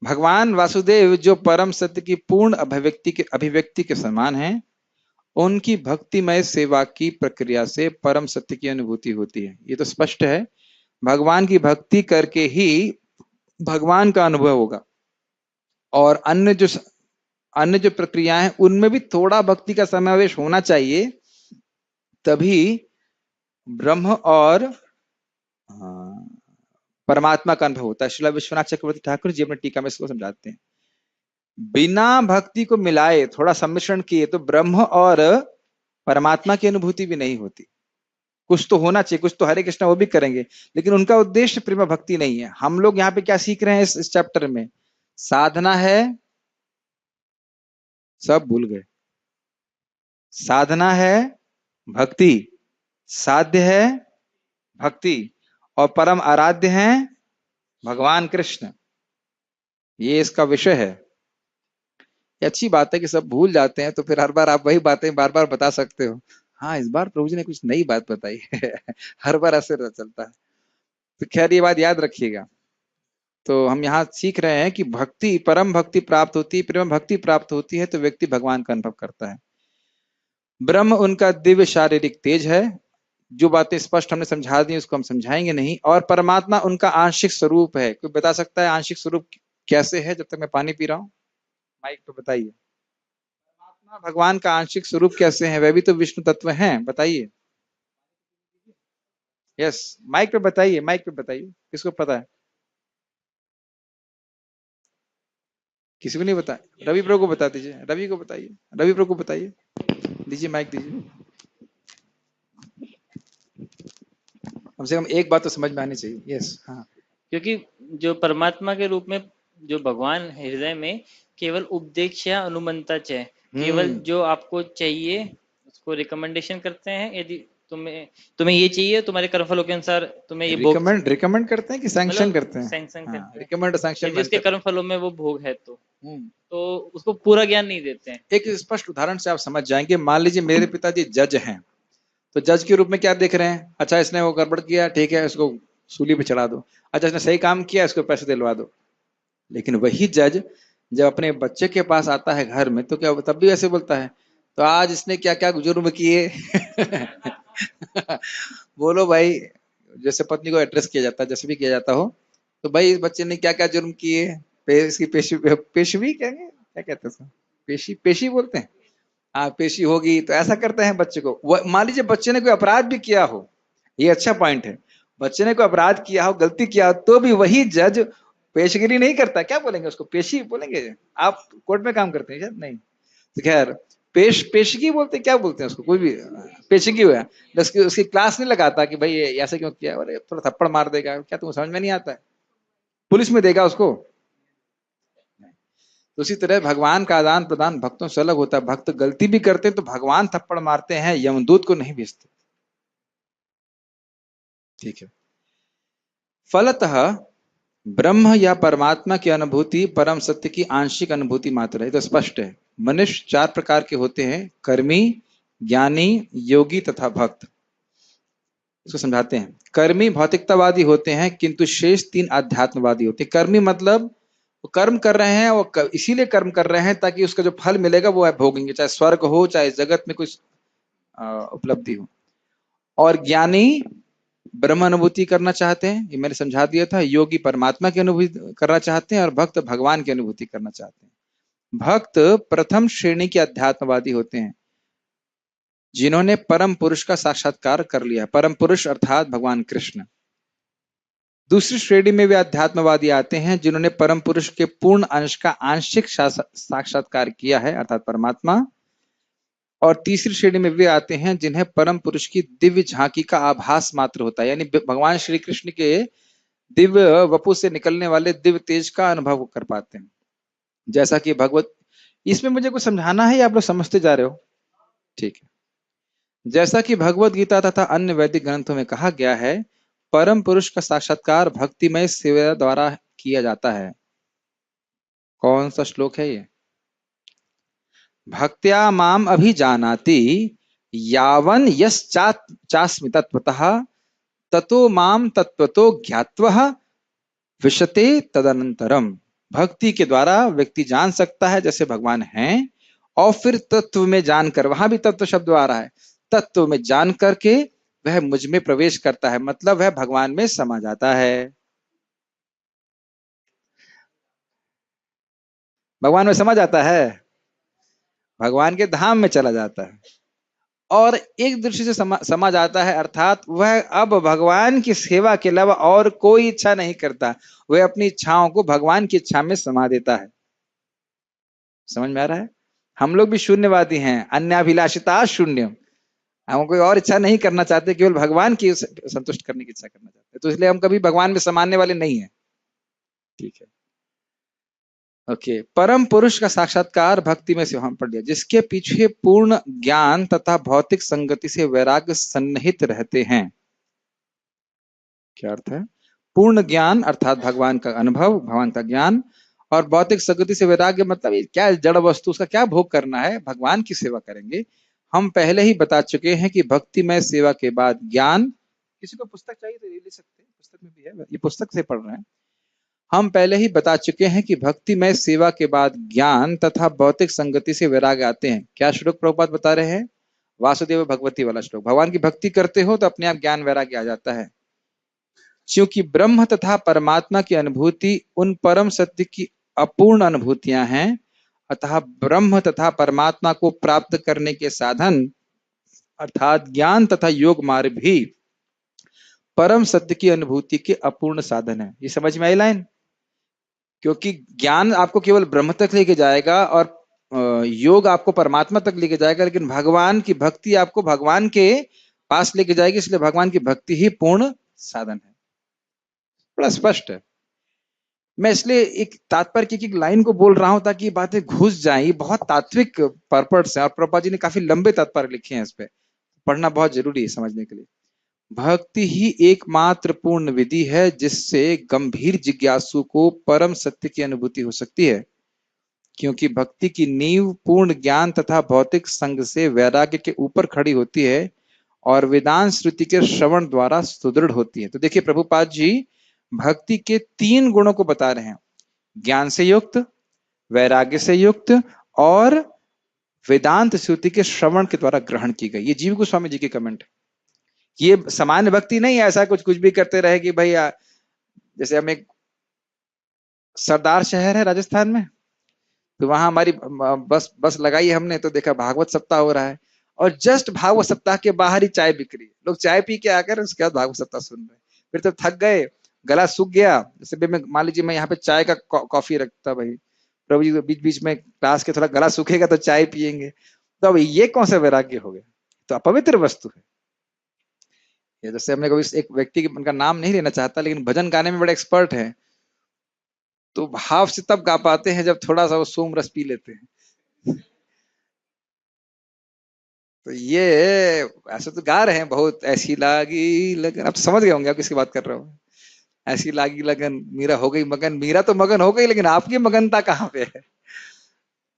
भगवान वासुदेव जो परम सत्य की पूर्ण अभिव्यक्ति के समान हैं, उनकी भक्तिमय सेवा की प्रक्रिया से परम सत्य की अनुभूति होती है। ये तो स्पष्ट है, भगवान की भक्ति करके ही भगवान का अनुभव होगा। और अन्य जो प्रक्रियाएं हैं उनमें भी थोड़ा भक्ति का समावेश होना चाहिए, तभी ब्रह्म और परमात्मा का अनुभव होता है। श्रील विश्वनाथ चक्रवर्ती ठाकुर जी अपने टीका में इसको समझाते हैं, बिना भक्ति को मिलाए, थोड़ा सम्मिश्रण किए तो ब्रह्म और परमात्मा की अनुभूति भी नहीं होती। कुछ तो होना चाहिए, कुछ तो हरे कृष्णा वो भी करेंगे, लेकिन उनका उद्देश्य प्रेम भक्ति नहीं है। हम लोग यहाँ पे क्या सीख रहे हैं इस चैप्टर में? साधना है, सब भूल गए। साधना है भक्ति, साध्य है भक्ति, और परम आराध्य है भगवान कृष्ण। ये इसका विषय है। ये अच्छी बात है कि सब भूल जाते हैं, तो फिर हर बार आप वही बातें बार बार बता सकते हो। हाँ, इस बार प्रभु जी ने कुछ नई बात बताई है हर बार ऐसे चलता है। तो खैर ये बात याद रखिएगा। तो हम यहाँ सीख रहे हैं कि भक्ति, परम भक्ति प्राप्त होती है, प्रेम भक्ति प्राप्त होती है तो व्यक्ति भगवान का अनुभव करता है। ब्रह्म उनका दिव्य शारीरिक तेज है, जो बातें स्पष्ट हमने समझा दी उसको हम समझाएंगे नहीं। और परमात्मा उनका आंशिक स्वरूप है। कोई बता सकता है आंशिक स्वरूप कैसे है? जब तक मैं पानी पी रहा हूँ माइक पे बताइए। परमात्मा भगवान का आंशिक स्वरूप कैसे है? वह भी तो विष्णु तत्व हैं, बताइए। यस, माइक पे बताइए, माइक पे बताइए, किसको पता है? किसी को नहीं पता? रवि प्रभु को बता दीजिए, रवि को बताइए, रवि प्रभु को बताइए, दीजिए माइक दीजिए। कम से कम एक बात तो समझ में आनी चाहिए। यस, हाँ। क्योंकि जो परमात्मा के रूप में जो भगवान हृदय में केवल उपदेश या अनुमंतच है, केवल जो आपको चाहिए उसको रिकमेंडेशन करते हैं। यदि तुम्हें ये चाहिए, तुम्हारे कर्मफलों के अनुसार तुम्हें ये रिकमेंड करते हैं कि सैंक्शन करते हैं? सैंक्शन करते हैं। रिकमेंड सैंक्शन यदि उसके कर्मफलों में वो भोग है तो उसको पूरा ज्ञान नहीं देते हैं। एक स्पष्ट उदाहरण से आप समझ जाएंगे। मान लीजिए मेरे पिताजी जज हैं, तो जज के रूप में क्या देख रहे हैं? अच्छा इसने वो गड़बड़ किया, ठीक है इसको सूली पे चढ़ा दो। अच्छा इसने सही काम किया, इसको पैसे दिलवा दो। लेकिन वही जज जब अपने बच्चे के पास आता है घर में, तो क्या तब भी ऐसे बोलता है? तो आज इसने क्या क्या जुर्म किए बोलो भाई। जैसे पत्नी को एड्रेस किया जाता है, जैसे भी किया जाता हो, तो भाई इस बच्चे ने क्या क्या जुर्म किए, इसकी पेशवी क्या कहते हैं? पेशी बोलते हैं। हाँ, पेशी होगी, तो ऐसा करते हैं बच्चे को। मान लीजिए बच्चे ने कोई अपराध भी किया हो, ये अच्छा पॉइंट है, बच्चे ने कोई अपराध किया हो, गलती किया हो, तो भी वही जज पेशगिरी नहीं करता। क्या बोलेंगे उसको? पेशी बोलेंगे? आप कोर्ट में काम करते हैं शायद? नहीं, तो खैर पेशगी बोलते हैं, क्या बोलते हैं उसको? कोई भी पेशगी हुआ, उसकी क्लास नहीं लगाता कि भाई ऐसे क्यों किया, अरे थोड़ा थप्पड़ मार देगा, क्या तुम्हें समझ में नहीं आता है? पुलिस में देगा उसको? तो उसी तरह भगवान का आदान प्रदान भक्तों से अलग होता है। भक्त गलती भी करते हैं तो भगवान थप्पड़ मारते हैं, यमदूत को नहीं भेजते। ठीक है। फलतः ब्रह्म या परमात्मा की अनुभूति परम सत्य की आंशिक अनुभूति मात्र है। तो स्पष्ट है। मनुष्य 4 प्रकार के होते हैं, कर्मी, ज्ञानी, योगी तथा भक्त। इसको समझाते हैं। कर्मी भौतिकतावादी होते हैं, किंतु शेष 3 आध्यात्मवादी होते हैं। कर्मी मतलब वो कर्म कर रहे हैं, वो इसीलिए कर्म कर रहे हैं ताकि उसका जो फल मिलेगा वो भोगेंगे, चाहे स्वर्ग हो, चाहे जगत में कुछ उपलब्धि हो। और ज्ञानी ब्रह्म अनुभूति करना चाहते हैं, ये मैंने समझा दिया था। योगी परमात्मा की अनुभूति करना चाहते हैं, और भक्त भगवान की अनुभूति करना चाहते हैं। भक्त प्रथम श्रेणी के अध्यात्मवादी होते हैं, जिन्होंने परम पुरुष का साक्षात्कार कर लिया। परम पुरुष अर्थात भगवान कृष्ण। दूसरी श्रेणी में वे अध्यात्मवादी आते हैं जिन्होंने परम पुरुष के पूर्ण अंश का आंशिक साक्षात्कार किया है, अर्थात परमात्मा। और तीसरी श्रेणी में वे आते हैं जिन्हें परम पुरुष की दिव्य झांकी का आभास मात्र होता है, यानी भगवान श्री कृष्ण के दिव्य वपु से निकलने वाले दिव्य तेज का अनुभव कर पाते हैं। जैसा कि भगवत, इसमें मुझे कुछ समझाना है या आप लोग समझते जा रहे हो? ठीक है। जैसा कि भगवत गीता तथा अन्य वैदिक ग्रंथों में कहा गया है, परम पुरुष का साक्षात्कार भक्तिमय सेवा द्वारा किया जाता है। कौन सा श्लोक है ये? भक्त्या माम अभिजानाति यावन चास्मि तत्वतः ततो माम तत्वतो ज्ञात्वः विशते तदनंतरम। भक्ति के द्वारा व्यक्ति जान सकता है जैसे भगवान हैं, और फिर तत्व में जानकर, वहां भी तत्व शब्द आ रहा है, तत्व में जान करके वह मुझ में प्रवेश करता है, मतलब वह भगवान में समा जाता है, भगवान में समा जाता है, भगवान के धाम में चला जाता है। और एक दृष्टि से समा जाता है, अर्थात वह अब भगवान की सेवा के अलावा और कोई इच्छा नहीं करता, वह अपनी इच्छाओं को भगवान की इच्छा में समा देता है। समझ में आ रहा है? हम लोग भी शून्यवादी हैं, अन्याभिलाषिता शून्य, हम कोई और इच्छा नहीं करना चाहते, केवल भगवान की संतुष्ट करने की इच्छा करना चाहते हैं, तो इसलिए हम कभी भगवान में समाने वाले नहीं है। ठीक है, ओके। परम पुरुष का साक्षात्कार भक्ति में से हम पढ़ लिया, जिसके पीछे पूर्ण ज्ञान तथा भौतिक संगति से वैराग्य सन्निहित रहते हैं। क्या अर्थ है? पूर्ण ज्ञान अर्थात भगवान का अनुभव, भगवान का ज्ञान, और भौतिक संगति से वैराग्य मतलब क्या, जड़ वस्तु उसका क्या भोग करना है, भगवान की सेवा करेंगे। हम पहले ही बता चुके हैं कि भक्ति में सेवा के बाद ज्ञान, किसी को पुस्तक चाहिए तो ले सकते हैं, पुस्तक में भी है, ये पुस्तक से पढ़ रहे हैं। हम पहले ही बता चुके हैं कि भक्ति में सेवा के बाद ज्ञान तथा भौतिक संगति से वैराग्य आते हैं। क्या श्लोक प्रभुपाद बता रहे हैं? वासुदेव भगवती वाला श्लोक। भगवान की भक्ति करते हो तो अपने आप ज्ञान वैराग्य आ जाता है, क्योंकि ब्रह्म तथा परमात्मा की अनुभूति उन परम सत्य की अपूर्ण अनुभूतियां हैं, अतः ब्रह्म तथा परमात्मा को प्राप्त करने के साधन अर्थात ज्ञान तथा योग मार्ग भी परम सत्य की अनुभूति के अपूर्ण साधन है। ये समझ में आई लाइन? क्योंकि ज्ञान आपको केवल ब्रह्म तक लेके जाएगा और योग आपको परमात्मा तक लेके जाएगा, लेकिन भगवान की भक्ति आपको भगवान के पास लेके जाएगी, इसलिए भगवान की भक्ति ही पूर्ण साधन है। बड़ा स्पष्ट है। मैं इसलिए एक तात्पर्य की लाइन को बोल रहा हूं ताकि ये बातें घुस जाएं। ये बहुत तात्विक पर्पस है और प्रभुपाद जी ने काफी लंबे तात्पर्य लिखे हैं, इस पे पढ़ना बहुत जरूरी है समझने के लिए। भक्ति ही एकमात्र पूर्ण विधि है जिससे गंभीर जिज्ञासु को परम सत्य की अनुभूति हो सकती है, क्योंकि भक्ति की नींव पूर्ण ज्ञान तथा भौतिक संग से वैराग्य के ऊपर खड़ी होती है और वेदांत श्रुति के श्रवण द्वारा सुदृढ़ होती है। तो देखिए प्रभुपाद जी भक्ति के 3 गुणों को बता रहे हैं, ज्ञान से युक्त, वैराग्य से युक्त और वेदांत श्रुति के श्रवण के द्वारा ग्रहण की गई। ये जीव गोस्वामी जी की कमेंट है। ये सामान्य भक्ति नहीं है, ऐसा कुछ भी करते रहे कि भाई जैसे हम एक सरदार शहर है राजस्थान में, तो वहां हमारी बस लगाई हमने, तो देखा भागवत सप्ताह हो रहा है और जस्ट भागवत सप्ताह के बाहर ही चाय बिक रही है, लोग चाय पी के आकर उसके बाद भागवत सप्ताह सुन रहे हैं। फिर तो थक गए, गला सूख गया, जैसे मैं मान लीजिए मैं यहाँ पे चाय का कॉफी रखता, भाई प्रभु जी बीच बीच में क्लास के थोड़ा गला सूखेगा तो चाय पियेंगे, तो अब ये कौन सा वैराग्य हो गया? तो अपवित्र वस्तु है। ये जैसे हमने कभी एक व्यक्ति उनका नाम नहीं लेना चाहता, लेकिन भजन गाने में बड़े एक्सपर्ट हैं, तो भाव से तब गा पाते हैं जब थोड़ा सा वो सोम रस पी लेते हैं। तो ये ऐसे तो गा रहे हैं बहुत, ऐसी लागी लगन, आप समझ गए होंगे आप किसकी बात कर रहे हो। ऐसी लागी लगन मीरा हो गई मगन, मीरा तो मगन हो गई लेकिन आपकी मगनता कहाँ पे है?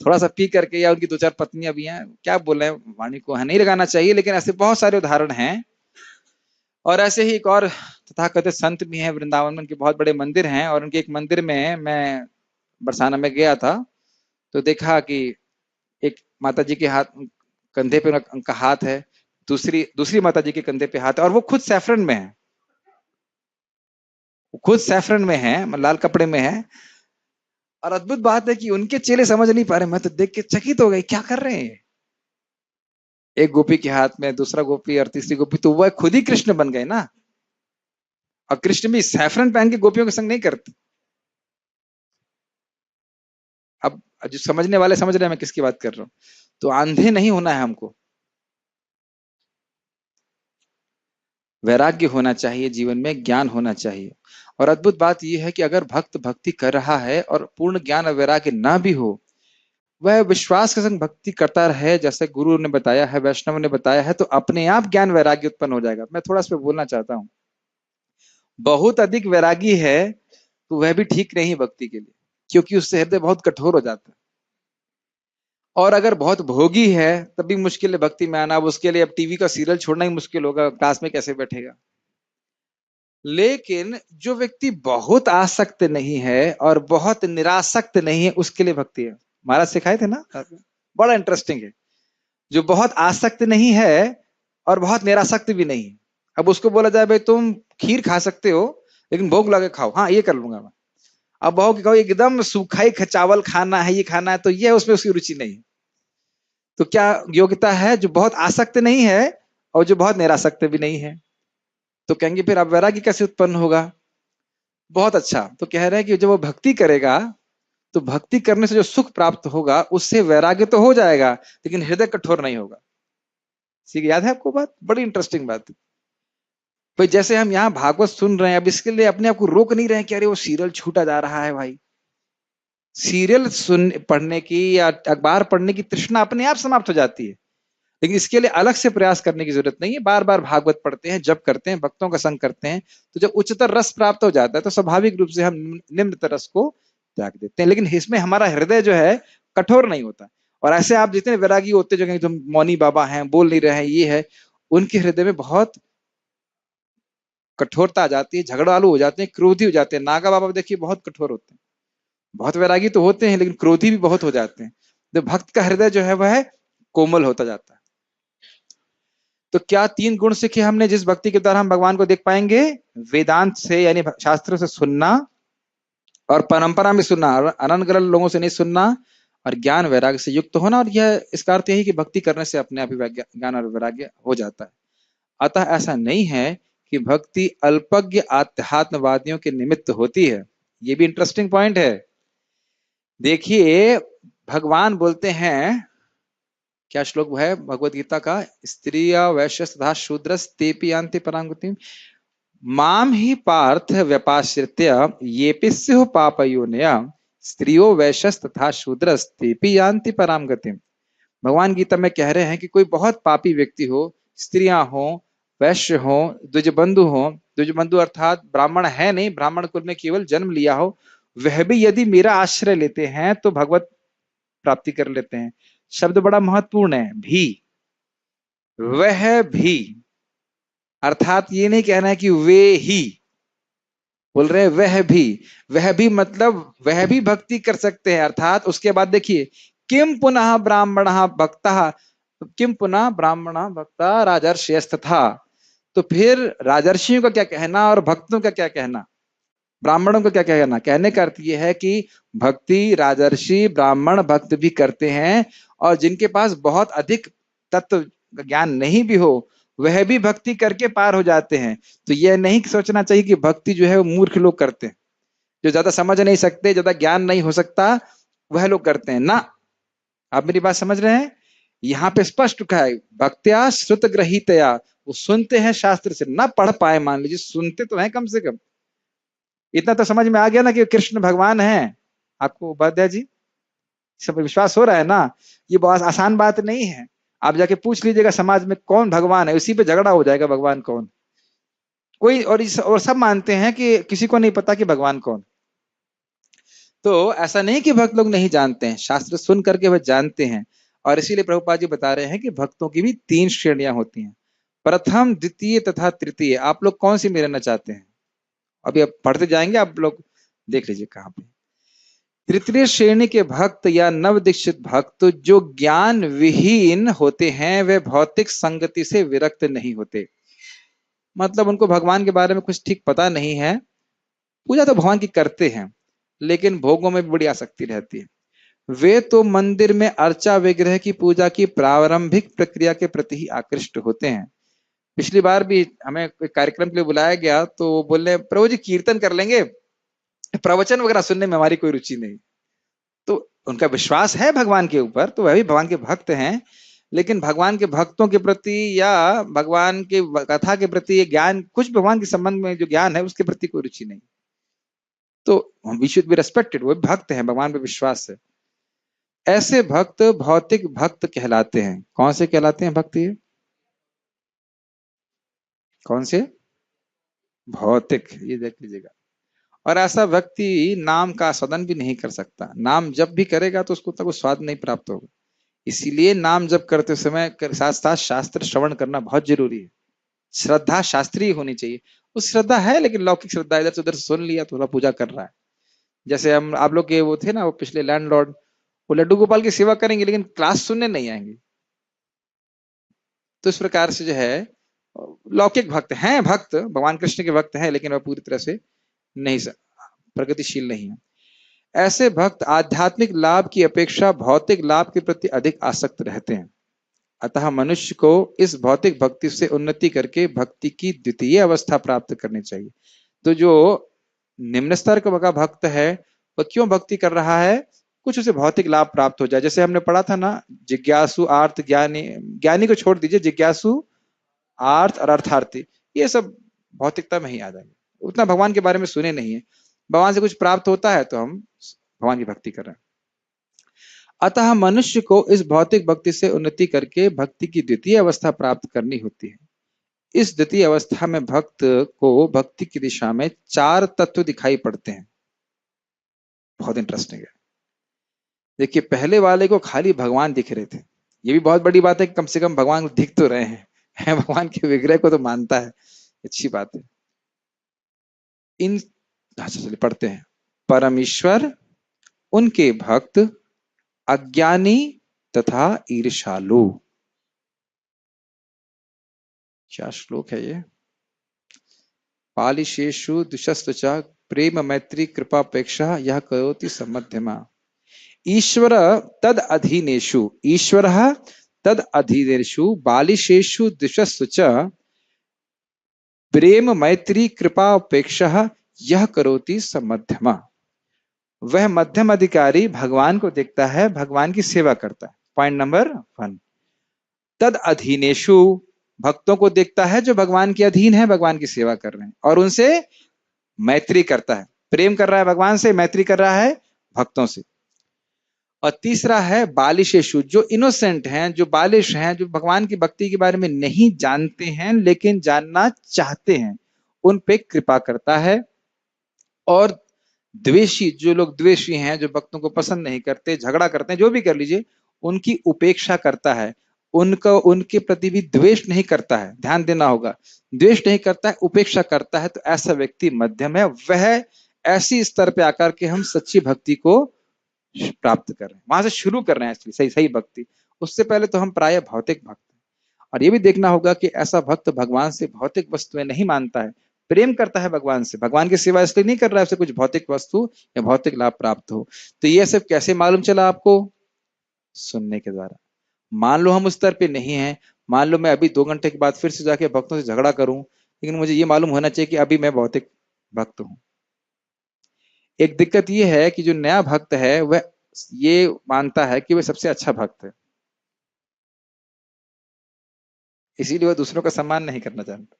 थोड़ा सा पी करके, या उनकी 2-4 पत्नियां भी हैं, क्या बोले, वाणी को नहीं लगाना चाहिए, लेकिन ऐसे बहुत सारे उदाहरण हैं। और ऐसे ही एक और तथाकथित संत भी हैं वृंदावन में, उनके बहुत बड़े मंदिर हैं, और उनके एक मंदिर में मैं बरसाना में गया था, तो देखा कि एक माता जी के हाथ, कंधे पे उनका हाथ है, दूसरी माता जी के कंधे पे हाथ है, और वो खुद सैफरन में है, खुद सैफरन में है, लाल कपड़े में है। और अद्भुत बात है कि उनके चेले समझ नहीं पा रहे, मैं तो देख के चकित हो गई, क्या कर रहे हैं? एक गोपी के हाथ में, दूसरा गोपी और तीसरी गोपी, तो वह खुद ही कृष्ण बन गए ना। और कृष्ण भी सैफरन पहन के गोपियों के संग नहीं करते। अब जो समझने वाले समझ रहे हैं मैं किसकी बात कर रहा हूं। तो अंधे नहीं होना है हमको, वैराग्य होना चाहिए जीवन में, ज्ञान होना चाहिए। और अद्भुत बात यह है कि अगर भक्त भक्ति कर रहा है और पूर्ण ज्ञान और वैराग्य ना भी हो, वह विश्वास के संग भक्ति करता रहे, जैसे गुरु ने बताया है, वैष्णव ने बताया है, तो अपने आप ज्ञान वैराग्य उत्पन्न हो जाएगा। मैं थोड़ा इस पे बोलना चाहता हूँ। बहुत अधिक वैरागी है तो वह भी ठीक नहीं है भक्ति के लिए, क्योंकि उससे हृदय बहुत कठोर हो जाता है। और अगर बहुत भोगी है तब भी मुश्किल है भक्ति में आना। अब उसके लिए अब टीवी का सीरियल छोड़ना ही मुश्किल होगा, क्लास में कैसे बैठेगा। लेकिन जो व्यक्ति बहुत आसक्त नहीं है और बहुत निरासक्त नहीं है, उसके लिए भक्ति है। महाराज सिखाए थे ना, बड़ा इंटरेस्टिंग है। जो बहुत आसक्त नहीं है और बहुत निरासक्त भी नहीं है, अब उसको बोला जाए भाई तुम खीर खा सकते हो लेकिन भोग लगे खाओ, हाँ ये कर लूंगा मैं। अब भोग कहो एकदम सूखा ही चावल खाना है, ये खाना है, तो ये उसमें उसकी रुचि नहीं है। तो क्या योग्यता है? जो बहुत आसक्त नहीं है और जो बहुत निरासक्त भी नहीं है। तो कहेंगे फिर अब वैराग्य कैसे उत्पन्न होगा? बहुत अच्छा। तो कह रहे हैं कि जब वो भक्ति करेगा तो भक्ति करने से जो सुख प्राप्त होगा उससे वैराग्य तो हो जाएगा, लेकिन हृदय कठोर नहीं होगा। ठीक, याद है आपको बात? बड़ी इंटरेस्टिंग बात है भाई। जैसे हम यहाँ भागवत सुन रहे हैं, अब इसके लिए अपने आप को रोक नहीं रहे हैं कि अरे वो सीरियल छूटा जा रहा है। भाई सीरियल सुन पढ़ने की या अखबार पढ़ने की तृष्णा अपने आप समाप्त हो जाती है, लेकिन इसके लिए अलग से प्रयास करने की जरूरत नहीं है। बार बार भागवत पढ़ते हैं, जप करते हैं, भक्तों का संग करते हैं, तो जब उच्चतर रस प्राप्त हो जाता है तो स्वाभाविक रूप से हम निम्नतर रस को त्याग देते हैं। लेकिन इसमें हमारा हृदय जो है कठोर नहीं होता। और ऐसे आप जितने वैरागी होते जो तुम मौनी बाबा हैं, बोल नहीं रहे हैं, ये है, उनके हृदय में बहुत कठोरता आ जाती है, झगड़ालू हो जाते हैं, क्रोधी हो जाते हैं। नागा बाबा देखिए बहुत कठोर होते हैं, बहुत वैरागी तो होते हैं लेकिन क्रोधी भी बहुत हो जाते हैं। तो भक्त का हृदय जो है वह कोमल होता जाता है। तो क्या 3 गुण सीखे हमने जिस भक्ति के द्वारा हम भगवान को देख पाएंगे? वेदांत से यानी शास्त्रों से सुनना, और परंपरा में सुनना, अनन गलत लोगों से नहीं सुनना, और ज्ञान वैराग्य से युक्त होना। और यह इसका अर्थ यही कि भक्ति करने से अपने आप ही ज्ञान और वैराग्य हो जाता है। अतः ऐसा नहीं है कि भक्ति अल्पज्ञ आध्यात्मवादियों के निमित्त होती है। ये भी इंटरेस्टिंग पॉइंट है। देखिए भगवान बोलते हैं, क्या श्लोक है भगवत गीता का? स्त्रिया वैश्य तथा शूद्रस तेपि यान्ति परां गतिम माम ही पार्थ व्यपाश्रित्य येपि स्युः पापयोनिया स्त्रियो वैश्यस तथा शूद्रस तेपि यान्ति परां गतिम। भगवान गीता में कह रहे हैं कि कोई बहुत पापी व्यक्ति हो, स्त्रियां हो, वैश्य हो, द्विजबंधु हो, द्विजबंधु अर्थात ब्राह्मण है नहीं, ब्राह्मण कुल में केवल जन्म लिया हो, वह भी यदि मेरा आश्रय लेते हैं तो भगवत प्राप्ति कर लेते हैं। शब्द बड़ा महत्वपूर्ण है, भी, वह भी, अर्थात ये नहीं कहना है कि वे ही, बोल रहे वह भी मतलब वह भी भक्ति कर सकते हैं। अर्थात उसके बाद देखिए, किम पुनः ब्राह्मण भक्ता, किम पुनः ब्राह्मण भक्ता राजर्षयस्तथा। तो फिर राजर्षियों का क्या कहना और भक्तों का क्या कहना, ब्राह्मणों का क्या कहना? कहने का अर्थ यह है कि भक्ति राजर्षि ब्राह्मण भक्त भी करते हैं, और जिनके पास बहुत अधिक तत्व ज्ञान नहीं भी हो वह भी भक्ति करके पार हो जाते हैं। तो यह नहीं सोचना चाहिए कि भक्ति जो है वो मूर्ख लोग करते हैं, जो ज्यादा समझ नहीं सकते, ज्यादा ज्ञान नहीं हो सकता, वह लोग करते हैं ना। आप मेरी बात समझ रहे हैं? यहाँ पे स्पष्ट लिखा है, भक्त्या श्रुत ग्रहीतया, वो सुनते हैं शास्त्र से, ना पढ़ पाए मान लीजिए, सुनते तो हैं कम से कम। इतना तो समझ में आ गया ना कि कृष्ण भगवान है। आपको उपाध्याय जी सब विश्वास हो रहा है ना? ये बहुत आसान बात नहीं है। आप जाके पूछ लीजिएगा समाज में कौन भगवान है, उसी पे झगड़ा हो जाएगा भगवान कौन। कोई और सब मानते हैं कि किसी को नहीं पता कि भगवान कौन। तो ऐसा नहीं कि भक्त लोग नहीं जानते हैं, शास्त्र सुन करके वह जानते हैं। और इसीलिए प्रभुपाद जी बता रहे हैं कि भक्तों की भी 3 श्रेणियां होती हैं, प्रथम, द्वितीय तथा तृतीय। आप लोग कौन सी में रहना चाहते हैं? अभी आप पढ़ते जाएंगे, आप लोग देख लीजिए कहां पे। तृतीय श्रेणी के भक्त या नव दीक्षित भक्त जो ज्ञान विहीन होते हैं, वे भौतिक संगति से विरक्त नहीं होते। मतलब उनको भगवान के बारे में कुछ ठीक पता नहीं है, पूजा तो भगवान की करते हैं लेकिन भोगों में भी बड़ी आसक्ति रहती है। वे तो मंदिर में अर्चा विग्रह की पूजा की प्रारंभिक प्रक्रिया के प्रति ही आकृष्ट होते हैं। पिछली बार भी हमें कार्यक्रम के लिए बुलाया गया तो बोले प्रभु जी कीर्तन कर लेंगे, प्रवचन वगैरह सुनने में हमारी कोई रुचि नहीं। तो उनका विश्वास है भगवान के ऊपर, तो वह भी भगवान के भक्त हैं, लेकिन भगवान के भक्तों के प्रति या भगवान के कथा के प्रति ज्ञान, कुछ भगवान के संबंध में जो ज्ञान है उसके प्रति कोई रुचि नहीं। तो वी शुड बी रेस्पेक्टेड, वो भक्त हैं, भगवान पे विश्वास है। ऐसे भक्त भौतिक भक्त कहलाते हैं। कौन से कहलाते हैं भक्त ये? कौन से? भौतिक, ये देख लीजिएगा। और ऐसा व्यक्ति नाम का आस्वादन भी नहीं कर सकता। नाम जब भी करेगा तो उसको तक वो स्वाद नहीं प्राप्त होगा। इसीलिए नाम जप करते समय साथ साथ शास्त्र श्रवण करना बहुत जरूरी है। श्रद्धा शास्त्रीय होनी चाहिए। उस श्रद्धा है लेकिन लौकिक श्रद्धा, इधर से उधर सुन लिया, थोड़ा पूजा कर रहा है। जैसे हम आप लोग के वो थे ना, वो पिछले लैंडलॉर्ड, वो लड्डू गोपाल की सेवा करेंगे लेकिन क्लास सुनने नहीं आएंगे। तो इस प्रकार से जो है लौकिक भक्त हैं, भक्त भगवान कृष्ण के भक्त हैं, लेकिन वह पूरी तरह से नहीं प्रगतिशील नहीं है। ऐसे भक्त आध्यात्मिक लाभ की अपेक्षा भौतिक लाभ के प्रति अधिक आसक्त रहते हैं। अतः मनुष्य को इस भौतिक भक्ति से उन्नति करके भक्ति की द्वितीय अवस्था प्राप्त करनी चाहिए। तो जो निम्न स्तर का भक्त है वह क्यों भक्ति कर रहा है? कुछ उसे भौतिक लाभ प्राप्त हो जाए। जैसे हमने पढ़ा था ना, जिज्ञासु, आर्थ, ज्ञानी, ज्ञानी को छोड़ दीजिए, जिज्ञासु, आर्थ और अर्थार्थी, ये सब भौतिकता में ही आ जाएंगे, उतना भगवान के बारे में सुने नहीं है। भगवान से कुछ प्राप्त होता है तो हम भगवान की भक्ति कर रहे हैं। अतः मनुष्य को इस भौतिक भक्ति से उन्नति करके भक्ति की द्वितीय अवस्था प्राप्त करनी होती है। इस द्वितीय अवस्था में भक्त को भक्ति की दिशा में 4 तत्व दिखाई पड़ते हैं। बहुत इंटरेस्टिंग है। देखिए, पहले वाले को खाली भगवान दिख रहे थे। ये भी बहुत बड़ी बात है कि कम से कम भगवान दिख तो रहे हैं। भगवान के विग्रह को तो मानता है, अच्छी बात है। इन चलिए पढ़ते हैं। परमेश्वर, उनके भक्त, अज्ञानी तथा ईर्ष्यालु। क्या श्लोक है ये? पालिशेषु दुष्टस्त्वचा प्रेम मैत्री कृपापेक्षा यह करोति सम्मध्यमा। ईश्वर तद अधीनेषु, ईश्वर तद अधीनेषु बालिशेषु दुष्टस्त्वच प्रेम मैत्री कृपापेक्षा यह करोति सम्मध्यमा। वह मध्यम अधिकारी भगवान को देखता है, भगवान की सेवा करता है। Point number 1। तद अधीनेषु, भक्तों को देखता है जो भगवान के अधीन है, भगवान की सेवा कर रहे हैं, और उनसे मैत्री करता है, प्रेम कर रहा है भगवान से, मैत्री कर रहा है भक्तों से। और तीसरा है बालिशेषु, जो इनोसेंट हैं, जो बालिश हैं, जो भगवान की भक्ति के बारे में नहीं जानते हैं लेकिन जानना चाहते हैं, उन पे कृपा करता है। और द्वेषी, जो लोग द्वेषी हैं, जो भक्तों को पसंद नहीं करते, झगड़ा करते हैं, जो भी कर लीजिए, उनकी उपेक्षा करता है, उनका उनके प्रति भी द्वेष नहीं करता है। ध्यान देना होगा, द्वेष नहीं करता है, उपेक्षा करता है। तो ऐसा व्यक्ति मध्यम है। वह ऐसी स्तर पे आकर के हम सच्ची भक्ति को प्राप्त कर रहे हैं, वहां से शुरू कर रहे हैं सही सही भक्ति। उससे पहले तो हम प्राय भौतिक भक्त हैं। और ये भी देखना होगा कि ऐसा भक्त भगवान से भौतिक वस्तुएं नहीं मानता है, प्रेम करता है भगवान से, भगवान की सेवा इसलिए नहीं कर रहा है उसे कुछ भौतिक वस्तु या भौतिक लाभ प्राप्त हो। तो ये सब कैसे मालूम चला आपको? सुनने के द्वारा। मान लो हम उस स्तर पे नहीं है, मान लो मैं अभी 2 घंटे के बाद फिर से जाके भक्तों से झगड़ा करूं, लेकिन मुझे ये मालूम होना चाहिए कि अभी मैं भौतिक भक्त हूं। एक दिक्कत ये है कि जो नया भक्त है वह ये मानता है कि वह सबसे अच्छा भक्त है, इसीलिए वह दूसरों का सम्मान नहीं करना चाहता।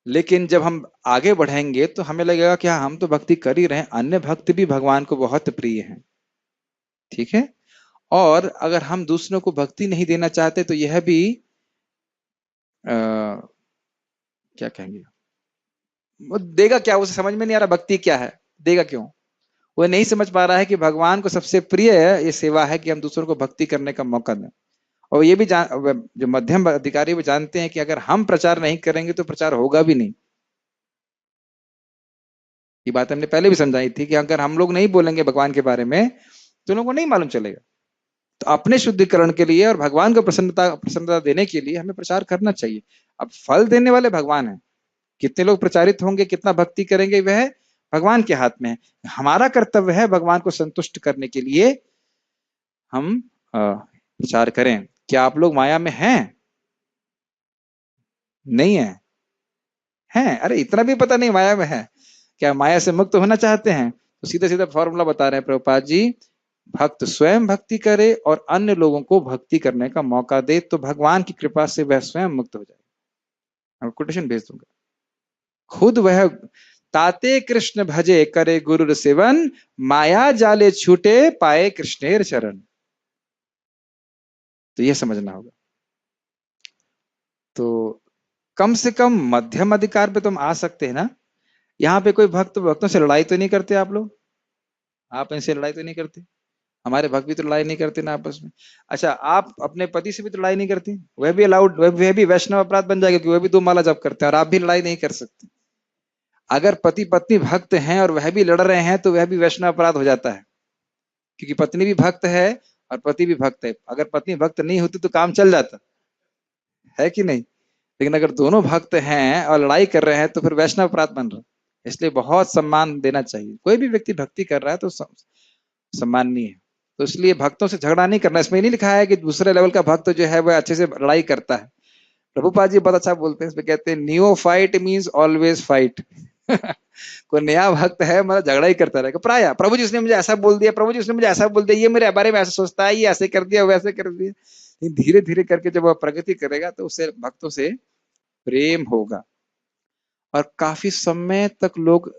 लेकिन जब हम आगे बढ़ेंगे तो हमें लगेगा कि हाँ, हम तो भक्ति कर ही रहे हैं, अन्य भक्त भी भगवान को बहुत प्रिय हैं। ठीक है। और अगर हम दूसरों को भक्ति नहीं देना चाहते तो यह भी क्या कहेंगे, वो देगा क्या? उसे समझ में नहीं आ रहा भक्ति क्या है, देगा क्यों? वो नहीं समझ पा रहा है कि भगवान को सबसे प्रिय ये सेवा है कि हम दूसरों को भक्ति करने का मौका दें। और ये भी जो मध्यम अधिकारी वो जानते हैं कि अगर हम प्रचार नहीं करेंगे तो प्रचार होगा भी नहीं। ये बात हमने पहले भी समझाई थी कि अगर हम लोग नहीं बोलेंगे भगवान के बारे में तो लोगों को नहीं मालूम चलेगा। तो अपने शुद्धिकरण के लिए और भगवान को प्रसन्नता देने के लिए हमें प्रचार करना चाहिए। अब फल देने वाले भगवान हैं, कितने लोग प्रचारित होंगे, कितना भक्ति करेंगे, वह भगवान के हाथ में है। हमारा कर्तव्य है भगवान को संतुष्ट करने के लिए हम प्रचार करें। क्या आप लोग माया में हैं? नहीं है? हैं? अरे इतना भी पता नहीं माया में है। क्या माया से मुक्त होना चाहते हैं? तो सीधा सीधा फॉर्मूला बता रहे हैं प्रभुपाद जी, भक्त स्वयं भक्ति करे और अन्य लोगों को भक्ति करने का मौका दे, तो भगवान की कृपा से वह स्वयं मुक्त हो जाए। मैं कोटेशन भेज दूंगा। खुद वह ताते कृष्ण भजे करे गुरुर सेवन, माया जाले छूटे पाए कृष्णेर चरण। तो ये समझना होगा। तो कम से कम मध्यम अधिकार पे तुम आ सकते हैं ना। यहाँ पे कोई भक्तों से लड़ाई तो नहीं करते आप लोग? आप इनसे लड़ाई तो नहीं करते? हमारे भक्त भी तो लड़ाई नहीं करते ना आपस में। अच्छा, आप अपने पति से भी तो लड़ाई नहीं करती? वह भी अलाउड, वह भी वैष्णव अपराध बन जाएगा क्योंकि वह भी दो माला जप करते हैं और आप भी लड़ाई नहीं कर सकते। अगर पति पत्नी भक्त हैं और वह भी लड़ रहे हैं तो वह भी वैष्णव अपराध हो जाता है, क्योंकि पत्नी भी भक्त है और पति भी भक्त है। अगर पत्नी भक्त नहीं होती तो काम चल जाता है कि नहीं? लेकिन अगर दोनों भक्त हैं और लड़ाई कर रहे हैं तो फिर वैष्णव अपराध बन रहा है। इसलिए बहुत सम्मान देना चाहिए। कोई भी व्यक्ति भक्ति कर रहा है तो सम्माननीय है। तो इसलिए भक्तों से झगड़ा नहीं करना। इसमें नहीं लिखा है कि दूसरे लेवल का भक्त जो है वह अच्छे से लड़ाई करता है। प्रभुपाद जी बहुत अच्छा बोलते हैं, इसमें कहते हैं neo fight means always fight. कोई नया भक्त है मतलब झगड़ा ही करता रहेगा प्राय। प्रभु जी उसने मुझे ऐसा बोल दिया, प्रभु जी उसने मुझे ऐसा बोल दिया, ये मेरे बारे में ऐसा सोचता है, ये ऐसे कर दिया वैसे कर दिया। लेकिन धीरे धीरे करके जब वह प्रगति करेगा तो उससे भक्तों से प्रेम होगा और काफी समय तक लोग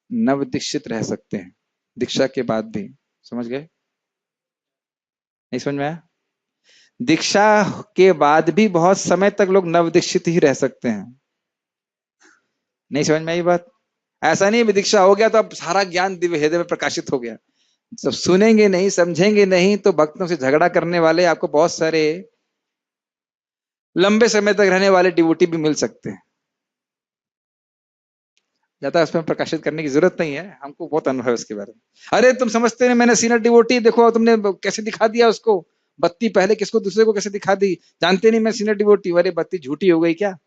नव दीक्षित रह सकते हैं दीक्षा के बाद भी। समझ गए? नहीं समझ में आया? दीक्षा के बाद भी बहुत समय तक लोग नव दीक्षित ही रह सकते हैं। नहीं समझ में आई बात? ऐसा नहीं दीक्षा हो गया तो अब सारा ज्ञान दिव्य हृदय में प्रकाशित हो गया। सब सुनेंगे नहीं, समझेंगे नहीं तो भक्तों से झगड़ा करने वाले आपको बहुत सारे लंबे समय तक रहने वाले डिवोटी भी मिल सकते हैं। ज्यादा उसमें प्रकाशित करने की जरूरत नहीं है, हमको बहुत अनुभव है उसके बारे में। अरे तुम समझते नहीं, मैंने सीनियर डिवोटी देखो, तुमने कैसे दिखा दिया उसको बत्ती, पहले किसको दूसरे को कैसे दिखा दी, जानते नहीं मैं सीनियर डिवोटी। अरे बत्ती झूठी हो गई क्या?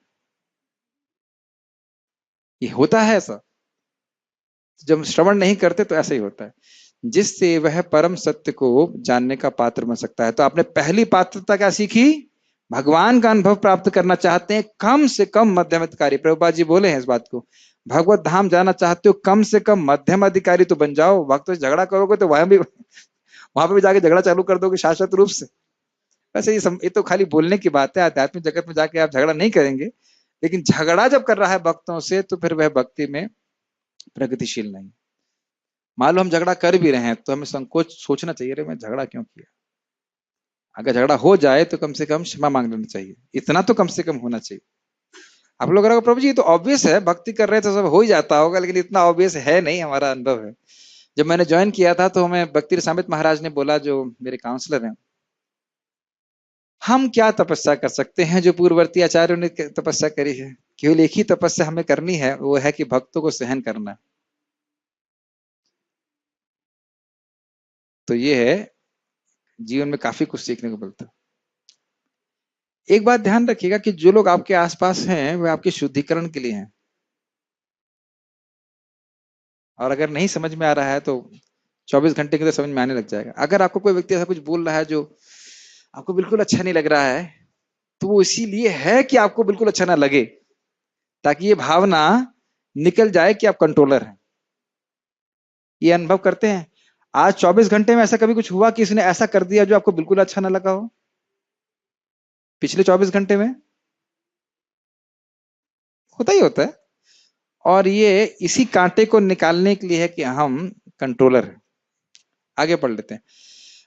ये होता है ऐसा। जब श्रवण नहीं करते तो ऐसा ही होता है, जिससे वह परम सत्य को जानने का पात्र बन सकता है। तो आपने पहली पात्रता क्या सीखी? भगवान का अनुभव प्राप्त करना चाहते हैं, कम से कम मध्यम अधिकारी। प्रभुपाद जी बोले हैं इस बात को, भगवत धाम जाना चाहते हो कम से कम मध्यम अधिकारी तो बन जाओ। भक्तों से झगड़ा करोगे तो वहां पे भी जाके झगड़ा चालू कर दोगे शाश्वत रूप से। वैसे ये तो खाली बोलने की बात है, आध्यात्मिक जगत में जाके आप झगड़ा नहीं करेंगे। लेकिन झगड़ा जब कर रहा है भक्तों से तो फिर वह भक्ति में प्रगतिशील नहीं। मान लो हम झगड़ा कर भी रहे हैं तो हमें संकोच सोचना चाहिए, अरे मैं झगड़ा क्यों किया। अगर झगड़ा हो जाए तो कम से कम क्षमा मांग लेना चाहिए, इतना तो कम से कम होना चाहिए। आप लोग अगर प्रभु जी तो ऑब्वियस है, भक्ति कर रहे तो सब हो ही जाता होगा, लेकिन इतना ऑब्वियस है नहीं, हमारा अनुभव है। जब मैंने ज्वाइन किया था तो हमें भक्ति रसामृत महाराज ने बोला, जो मेरे काउंसलर हैं, हम क्या तपस्या कर सकते हैं जो पूर्ववर्ती आचार्यों ने तपस्या करी है। केवल एक ही तपस्या हमें करनी है, वो है कि भक्तों को सहन करना। तो ये है, जीवन में काफी कुछ सीखने को मिलता है। एक बात ध्यान रखिएगा कि जो लोग आपके आसपास हैं वे आपके शुद्धिकरण के लिए हैं। और अगर नहीं समझ में आ रहा है तो 24 घंटे के अंदर समझ में आने लग जाएगा। अगर आपको कोई व्यक्ति ऐसा कुछ बोल रहा है जो आपको बिल्कुल अच्छा नहीं लग रहा है, तो वो इसीलिए है कि आपको बिल्कुल अच्छा ना लगे, ताकि ये भावना निकल जाए कि आप कंट्रोलर हैं। ये अनुभव करते हैं? आज 24 घंटे में ऐसा कभी कुछ हुआ कि इसने ऐसा कर दिया जो आपको बिल्कुल अच्छा ना लगा हो? पिछले 24 घंटे में होता ही होता है। और ये इसी कांटे को निकालने के लिए है कि हम कंट्रोलर हैं। आगे पढ़ लेते हैं।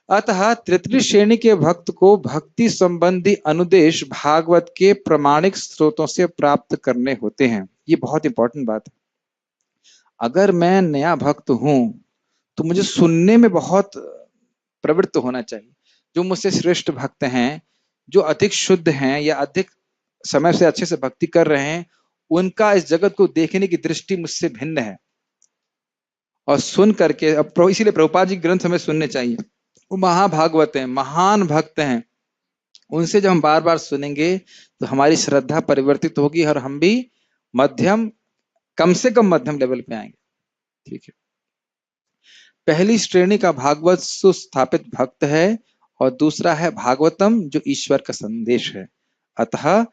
अतः तृतीय श्रेणी के भक्त को भक्ति संबंधी अनुदेश भागवत के प्रमाणिक स्रोतों से प्राप्त करने होते हैं। ये बहुत इंपॉर्टेंट बात है। अगर मैं नया भक्त हूं तो मुझे सुनने में बहुत प्रवृत्त होना चाहिए। जो मुझसे श्रेष्ठ भक्त हैं, जो अधिक शुद्ध हैं या अधिक समय से अच्छे से भक्ति कर रहे हैं, उनका इस जगत को देखने की दृष्टि मुझसे भिन्न है। और सुन करके इसीलिए प्रभुपाद जी ग्रंथ हमें सुनने चाहिए। वो महाभागवत हैं, महान भक्त हैं। उनसे जब हम बार बार सुनेंगे तो हमारी श्रद्धा परिवर्तित होगी और हम भी मध्यम, कम से कम मध्यम लेवल पे आएंगे। ठीक है। पहली श्रेणी का भागवत सुस्थापित भक्त है और दूसरा है भागवतम जो ईश्वर का संदेश है। अतः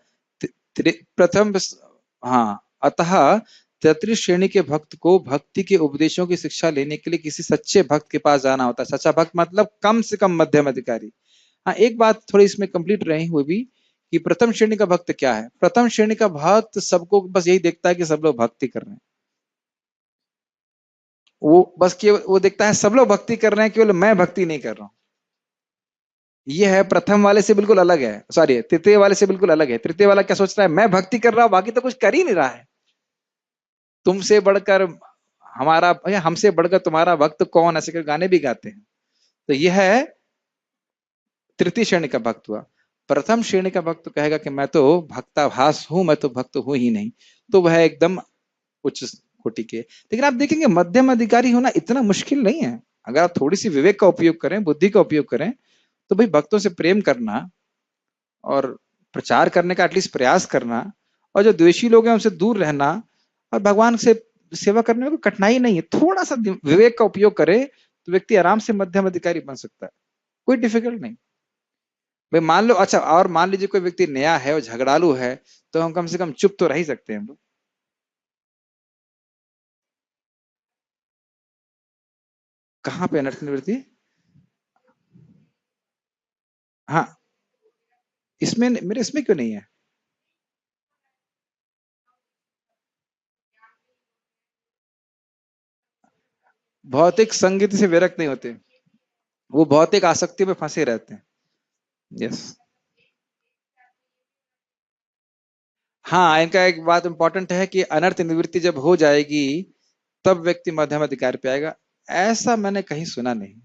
प्रथम, हाँ, अतः तृतीय श्रेणी के भक्त को भक्ति के उपदेशों की शिक्षा लेने के लिए किसी सच्चे भक्त के पास जाना होता है। सच्चा भक्त मतलब कम से कम मध्यम अधिकारी। हाँ, एक बात थोड़ी इसमें कंप्लीट रही हुई भी कि प्रथम श्रेणी का भक्त क्या है। प्रथम श्रेणी का भक्त सबको बस यही देखता है कि सब लोग भक्ति कर रहे हैं, वो बस केवल वो देखता है सब लोग भक्ति कर रहे हैं, केवल मैं भक्ति नहीं कर रहा हूं। ये है प्रथम वाले से बिल्कुल अलग है, सॉरी तृतीय वाले से बिल्कुल अलग है। तृतीय वाला क्या सोच रहा है, मैं भक्ति कर रहा हूं, बाकी तो कुछ कर ही नहीं रहा है। तुमसे बढ़कर हमारा, हमसे बढ़कर तुम्हारा भक्त कौन, ऐसे कर गाने भी गाते हैं। तो यह है तृतीय श्रेणी का भक्त हुआ। प्रथम श्रेणी का भक्त कहेगा कि मैं तो भक्ताभास हूं, मैं तो भक्त हूं ही नहीं। तो वह एकदम उच्च कोटि के। लेकिन आप देखेंगे मध्यम अधिकारी होना इतना मुश्किल नहीं है। अगर आप थोड़ी सी विवेक का उपयोग करें, बुद्धि का उपयोग करें, तो भाई भक्तों से प्रेम करना और प्रचार करने का एटलीस्ट प्रयास करना, और जो द्वेषी लोग हैं उनसे दूर रहना, और भगवान से सेवा करने में कोई कठिनाई नहीं है। थोड़ा सा विवेक का उपयोग करे तो व्यक्ति आराम से मध्यम अधिकारी बन सकता है, कोई डिफिकल्ट नहीं। भाई मान लो, अच्छा और मान लीजिए कोई व्यक्ति नया है और झगड़ालू है, तो हम कम से कम चुप तो रह ही सकते हैं हम लोग। कहाँ पे अनर्थ निवृत्ति? हाँ, इसमें मेरे इसमें क्यों नहीं है? भौतिक संगति से विरक्त नहीं होते, वो भौतिक आसक्ति में फंसे रहते हैं। यस। हाँ, इनका एक बात इंपॉर्टेंट है कि अनर्थ निवृत्ति जब हो जाएगी तब व्यक्ति मध्यम अधिकार पे आएगा। ऐसा मैंने कहीं सुना नहीं,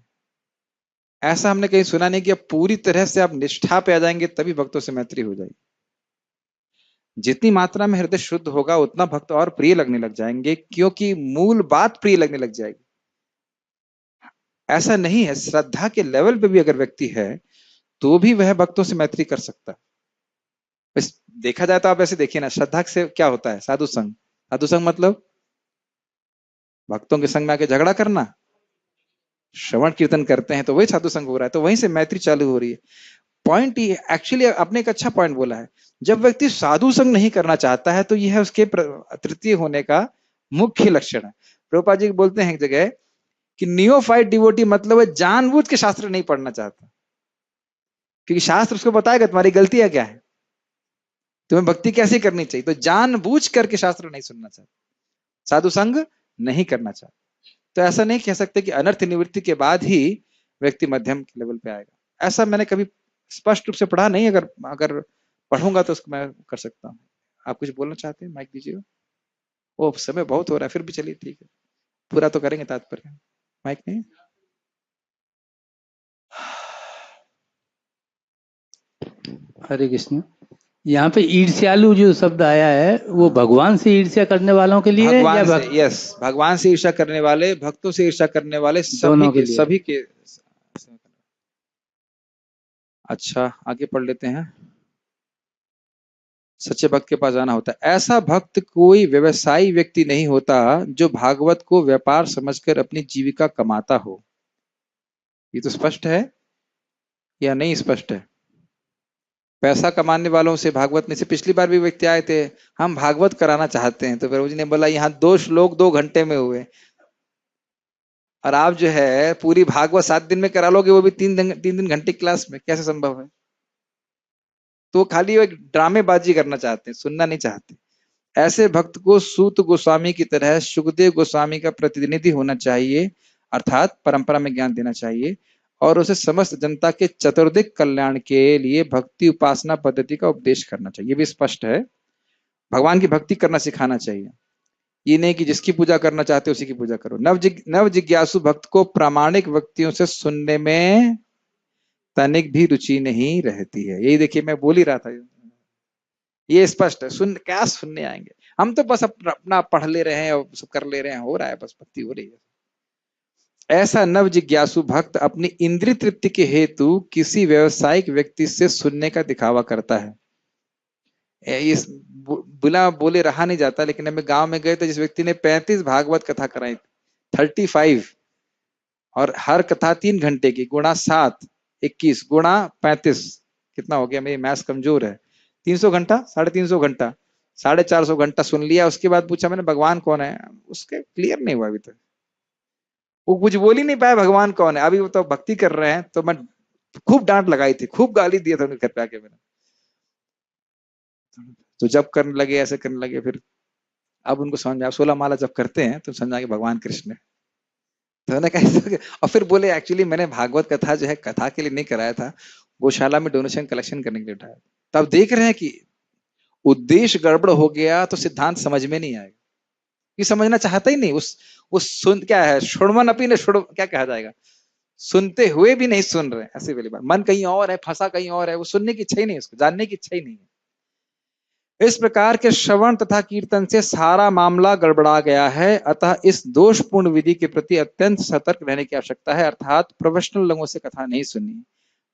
ऐसा हमने कहीं सुना नहीं कि अब पूरी तरह से आप निष्ठा पे आ जाएंगे तभी भक्तों से मैत्री हो जाएगी। जितनी मात्रा में हृदय शुद्ध होगा उतना भक्त और प्रिय लगने लग जाएंगे, क्योंकि मूल बात प्रिय लगने लग जाएगी। ऐसा नहीं है, श्रद्धा के लेवल पे भी अगर व्यक्ति है तो भी वह भक्तों से मैत्री कर सकता है। बस देखा जाए तो आप ऐसे देखिए ना, श्रद्धा से क्या होता है, साधु संग। साधु संग मतलब भक्तों के संग में आके झगड़ा करना। श्रवण कीर्तन करते हैं तो वही साधु संग हो रहा है, तो वहीं से मैत्री चालू हो रही है। पॉइंट ये एक्चुअली आपने एक अच्छा पॉइंट बोला है। जब व्यक्ति साधु संग नहीं करना चाहता है तो यह उसके तृतीय होने का मुख्य लक्षण है। प्रभुपाद जी बोलते हैं एक जगह कि नियोफाइट डिवोटी मतलब है जानबूझ के शास्त्र नहीं पढ़ना चाहता, क्योंकि शास्त्र उसको बताएगा तुम्हारी गलतियां क्या है, तुम्हें भक्ति कैसे करनी चाहिए, तो जानबूझ करके शास्त्र नहीं सुनना चाहता, साधु संग नहीं करना चाहता। तो ऐसा नहीं कह सकते कि अनर्थ निवृत्ति के बाद ही व्यक्ति मध्यम के लेवल पे आएगा। ऐसा मैंने कभी स्पष्ट रूप से पढ़ा नहीं, अगर अगर पढ़ूंगा तो उसको मैं कर सकता हूँ। आप कुछ बोलना चाहते हैं, माइक दीजिए। वो समय बहुत हो रहा है, फिर भी चलिए ठीक है, पूरा तो करेंगे तात्पर्य। माइक नहीं। हरे कृष्ण। यहाँ पे ईर्ष्यालु जो शब्द आया है वो भगवान से ईर्ष्या करने वालों के लिए भगवान या से, यस, भगवान से ईर्ष्या करने वाले, भक्तों से ईर्ष्या करने वाले, दोनों के लिए? सभी के। अच्छा आगे पढ़ लेते हैं। सच्चे भक्त के पास जाना होता है। ऐसा भक्त कोई व्यवसायी व्यक्ति नहीं होता जो भागवत को व्यापार समझकर अपनी जीविका कमाता हो। ये तो स्पष्ट है या नहीं स्पष्ट है? पैसा कमाने वालों से भागवत में से पिछली बार भी व्यक्ति आए थे, हम भागवत कराना चाहते हैं, तो प्रभु जी ने बोला यहाँ 2 श्लोक 2 घंटे में हुए, और आप जो है पूरी भागवत 7 दिन में करा लोगे, वो भी 3 घंटे क्लास में, कैसे संभव है? तो खाली वो एक ड्रामेबाजी करना चाहते हैं, सुनना नहीं चाहते। ऐसे भक्त को सूत गोस्वामी की तरह सुखदेव गोस्वामी का प्रतिनिधि होना चाहिए, अर्थात परंपरा में ज्ञान देना चाहिए, और उसे समस्त जनता के चतुर्दिक कल्याण के लिए भक्ति उपासना पद्धति का उपदेश करना चाहिए। ये भी स्पष्ट है, भगवान की भक्ति करना सिखाना चाहिए। ये नहीं कि जिसकी पूजा करना चाहते हो उसी की पूजा करो। नव जिज्ञासु भक्त को प्रामाणिक व्यक्तियों से सुनने में तनिक भी रुचि नहीं रहती है। यही देखिए मैं बोल ही रहा था, ये स्पष्ट है। सुन क्या सुनने आएंगे, हम तो बस अपना पढ़ ले रहे हैं और सब कर ले रहे हैं, हो रहा है, बस भक्ति हो रही है। ऐसा नव जिज्ञासु भक्त अपनी इंद्रिय तृप्ति के हेतु किसी व्यावसायिक व्यक्ति से सुनने का दिखावा करता है। इस बिना बोले रहा नहीं जाता। लेकिन हमें गांव में गए तो जिस व्यक्ति ने 35 भागवत कथा कराई, 35, और हर कथा 3 घंटे की, गुणा 7, 21 गुणा 35, कितना हो गया? मेरी मैथ्स कमजोर है। 300 घंटा, 350 घंटा, 450 घंटा सुन लिया। उसके बाद पूछा मैंने भगवान कौन है, उसके क्लियर नहीं हुआ अभी तक, वो कुछ बोल ही नहीं पाया भगवान कौन है। अभी वो तो भक्ति कर रहे हैं, तो मैं खूब डांट लगाई थी, खूब गाली दिया था उनके घर पे आके मैंने। तो जब करने लगे, ऐसे करने लगे, फिर अब उनको समझ में आया, 16 माला जब करते हैं तो समझा कि भगवान कृष्ण है। तो मैंने कहा, और फिर बोले एक्चुअली मैंने भागवत कथा जो है कथा के लिए नहीं कराया था, गौशाला में डोनेशन कलेक्शन करने के लिए उठाया। तब देख रहे हैं कि उद्देश्य गड़बड़ हो गया तो सिद्धांत समझ में नहीं आएगा, ये समझना चाहता ही नहीं। उस सुन क्या है, शुणवन अपी ने शुण क्या कहा जाएगा, सुनते हुए भी नहीं सुन रहे, ऐसी वाली बात। मन कहीं और है, फंसा कहीं और है, वो सुनने की इच्छा ही नहीं, उसको जानने की इच्छा ही नहीं है। इस प्रकार के श्रवण तथा कीर्तन से सारा मामला गड़बड़ा गया है। अतः इस दोषपूर्ण विधि के प्रति अत्यंत सतर्क रहने की आवश्यकता है, अर्थात प्रोफेशनल लोगों से कथा नहीं सुननी।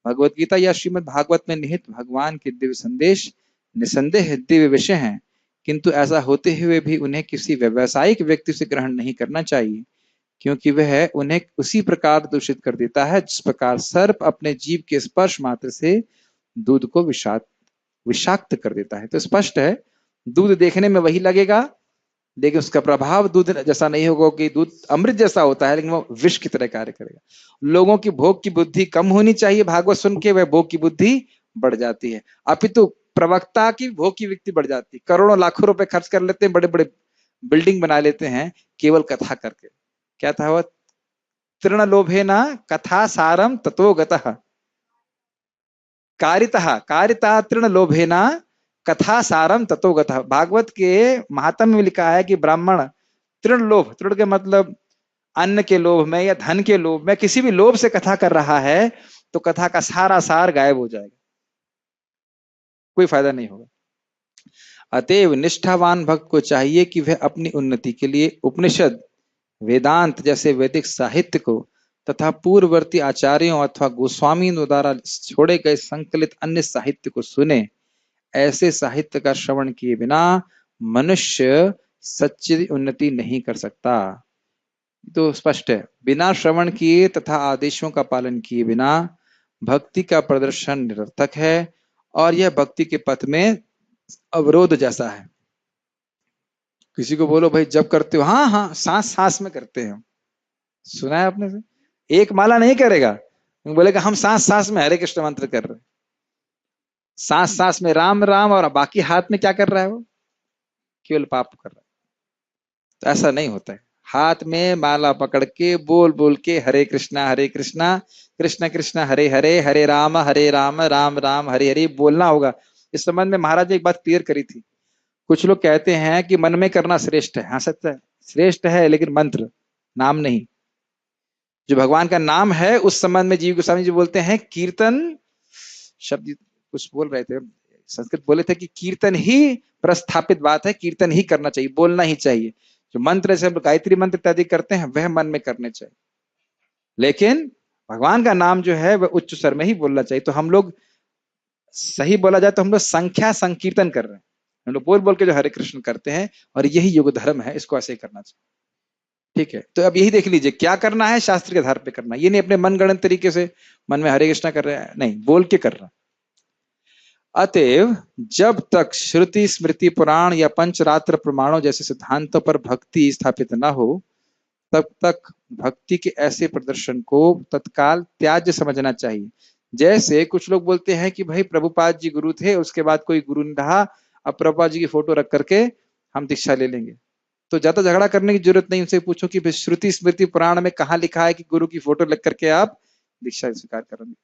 भगवत गीता या श्रीमद् भागवत में निहित भगवान के दिव्य संदेश निसंदेह दिव्य विषय हैं, किंतु ऐसा होते हुए भी उन्हें किसी व्यावसायिक व्यक्ति से ग्रहण नहीं करना चाहिए, क्योंकि वह उन्हें उसी प्रकार दूषित कर देता है जिस प्रकार सर्प अपने जीभ के स्पर्श मात्र से दूध को विषाक्त कर देता है। तो स्पष्ट है, दूध देखने में वही लगेगा, लेकिन उसका प्रभाव दूध जैसा नहीं होगा कि दूध अमृत जैसा होता है, लेकिन वो विष की तरह कार्य करेगा। लोगों की भोग की बुद्धि कम होनी चाहिए, भागवत सुन के वह भोग की बुद्धि बढ़ जाती है। अपितु प्रवक्ता की भोग की वृत्ति बढ़ जाती है। करोड़ों लाखों रुपए खर्च कर लेते हैं, बड़े बड़े बिल्डिंग बना लेते हैं केवल कथा करके। क्या था वह, तृण लोभे न कथा सारम ततो गतः, कारिता तृण लोभे न कथा सारम ततो गतः। भागवत के महात्म्य में लिखा है कि ब्राह्मण तृण लोभ, तृण के मतलब अन्न के लोभ में या धन के लोभ में, किसी भी लोभ से कथा कर रहा है तो कथा का सारा सार गायब हो जाएगा, कोई फायदा नहीं होगा। अतएव निष्ठावान भक्त को चाहिए कि वह अपनी उन्नति के लिए उपनिषद, वेदांत जैसे वैदिक साहित्य को तथा पूर्ववर्ती आचार्यों अथवा गोस्वामियों द्वारा छोड़े गए संकलित अन्य साहित्य को सुने। ऐसे साहित्य का श्रवण किए बिना मनुष्य सच्ची उन्नति नहीं कर सकता। तो स्पष्ट है, बिना श्रवण किए तथा आदेशों का पालन किए बिना भक्ति का प्रदर्शन निरर्थक है, और यह भक्ति के पथ में अवरोध जैसा है। किसी को बोलो भाई जब करते हो, हाँ हाँ सांस सांस में करते हैं, सुना है आपने से? एक माला नहीं करेगा, बोलेगा हम सांस सांस में हरे कृष्ण मंत्र कर रहे हैं, सांस सांस में राम राम, और बाकी हाथ में क्या कर रहा है, वो केवल पाप कर रहा है। तो ऐसा नहीं होता है। हाथ में माला पकड़ के बोल बोल के हरे कृष्णा कृष्ण कृष्ण हरे हरे, हरे राम राम राम हरे हरे बोलना होगा। इस संबंध में महाराज ने एक बात क्लियर करी थी। कुछ लोग कहते हैं कि मन में करना श्रेष्ठ है। हाँ सत्य है, श्रेष्ठ है, लेकिन मंत्र, नाम नहीं। जो भगवान का नाम है उस संबंध में जीव गोस्वामी जी बोलते हैं, कीर्तन शब्द कुछ बोल रहे थे, संस्कृत बोले थे कि कीर्तन ही प्रस्थापित बात है, कीर्तन ही करना चाहिए, बोलना ही चाहिए। जो मंत्र से गायत्री मंत्र इत्यादि करते हैं वह मन में करने चाहिए, लेकिन भगवान का नाम जो है वह उच्च स्वर में ही बोलना चाहिए। तो हम लोग, सही बोला जाए तो हम लोग संख्या संकीर्तन कर रहे हैं, हम लोग बोल बोल के जो हरे कृष्ण करते हैं, और यही योग धर्म है, इसको ऐसे ही करना चाहिए। ठीक है, तो अब यही देख लीजिए क्या करना है, शास्त्र के आधार पे करना, ये नहीं अपने मनगढ़ंत तरीके से मन में हरे कृष्णा कर रहे हैं, नहीं, बोल के कर रहा। अतएव जब तक श्रुति स्मृति पुराण या पंचरात्र प्रमाणों जैसे सिद्धांतों पर भक्ति स्थापित न हो, तब तक भक्ति के ऐसे प्रदर्शन को तत्काल त्याज्य समझना चाहिए। जैसे कुछ लोग बोलते हैं कि भाई प्रभुपाद जी गुरु थे, उसके बाद कोई गुरु नहीं रहा, अब प्रभुपाद जी की फोटो रख करके हम दीक्षा ले लेंगे। तो ज्यादा झगड़ा करने की जरूरत नहीं, उनसे पूछो कि श्रुति स्मृति पुराण में कहाँ लिखा है कि गुरु की फोटो लग करके आप दीक्षा स्वीकार करेंगे।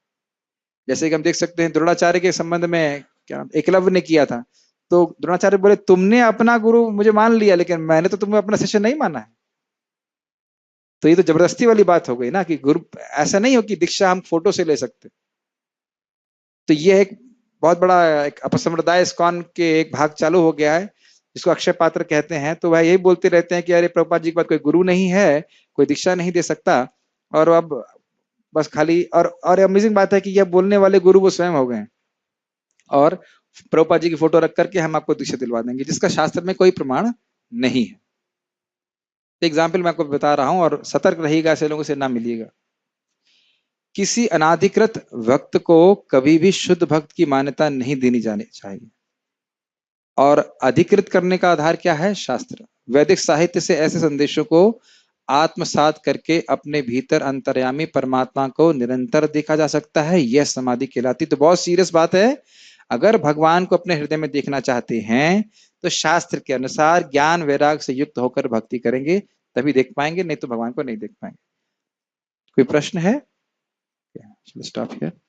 जैसे कि हम देख सकते हैं द्रोणाचार्य के संबंध में क्या एकलव्य ने किया था, तो द्रोणाचार्य बोले तुमने अपना गुरु मुझे मान लिया, लेकिन मैंने तो तुम्हें अपना शिष्य नहीं माना है। तो ये तो जबरदस्ती वाली बात हो गई ना, कि गुरु, ऐसा नहीं हो कि दीक्षा हम फोटो से ले सकते। तो ये एक बहुत बड़ा एक अपसंप्रदाय इस्कॉन के एक भाग चालू हो गया है, जिसको अक्षय पात्र कहते हैं। तो वह यही बोलते रहते हैं कि अरे प्रभुपाद जी के बाद कोई गुरु नहीं है, कोई दीक्षा नहीं दे सकता, और अब बस खाली, और अमेजिंग बात है कि यह बोलने वाले गुरु वो स्वयं हो गए, और प्रभुपाद जी की फोटो रख करके हम आपको दीक्षा दिलवा देंगे, जिसका शास्त्र में कोई प्रमाण नहीं है। एग्जाम्पल मैं आपको बता रहा हूं, और सतर्क रहिएगा, ऐसे लोगों से ना मिलिएगा। किसी अनाधिकृत भक्त को कभी भी शुद्ध भक्त की मान्यता नहीं देनी जानी चाहिए, और अधिकृत करने का आधार क्या है, शास्त्र। वैदिक साहित्य से ऐसे संदेशों को आत्मसात करके अपने भीतर अंतर्यामी परमात्मा को निरंतर देखा जा सकता है, यह समाधि कहलाती। तो बहुत सीरियस बात है, अगर भगवान को अपने हृदय में देखना चाहते हैं तो शास्त्र के अनुसार ज्ञान वैराग से युक्त होकर भक्ति करेंगे, तभी देख पाएंगे, नहीं तो भगवान को नहीं देख पाएंगे। कोई प्रश्न है? Stop here.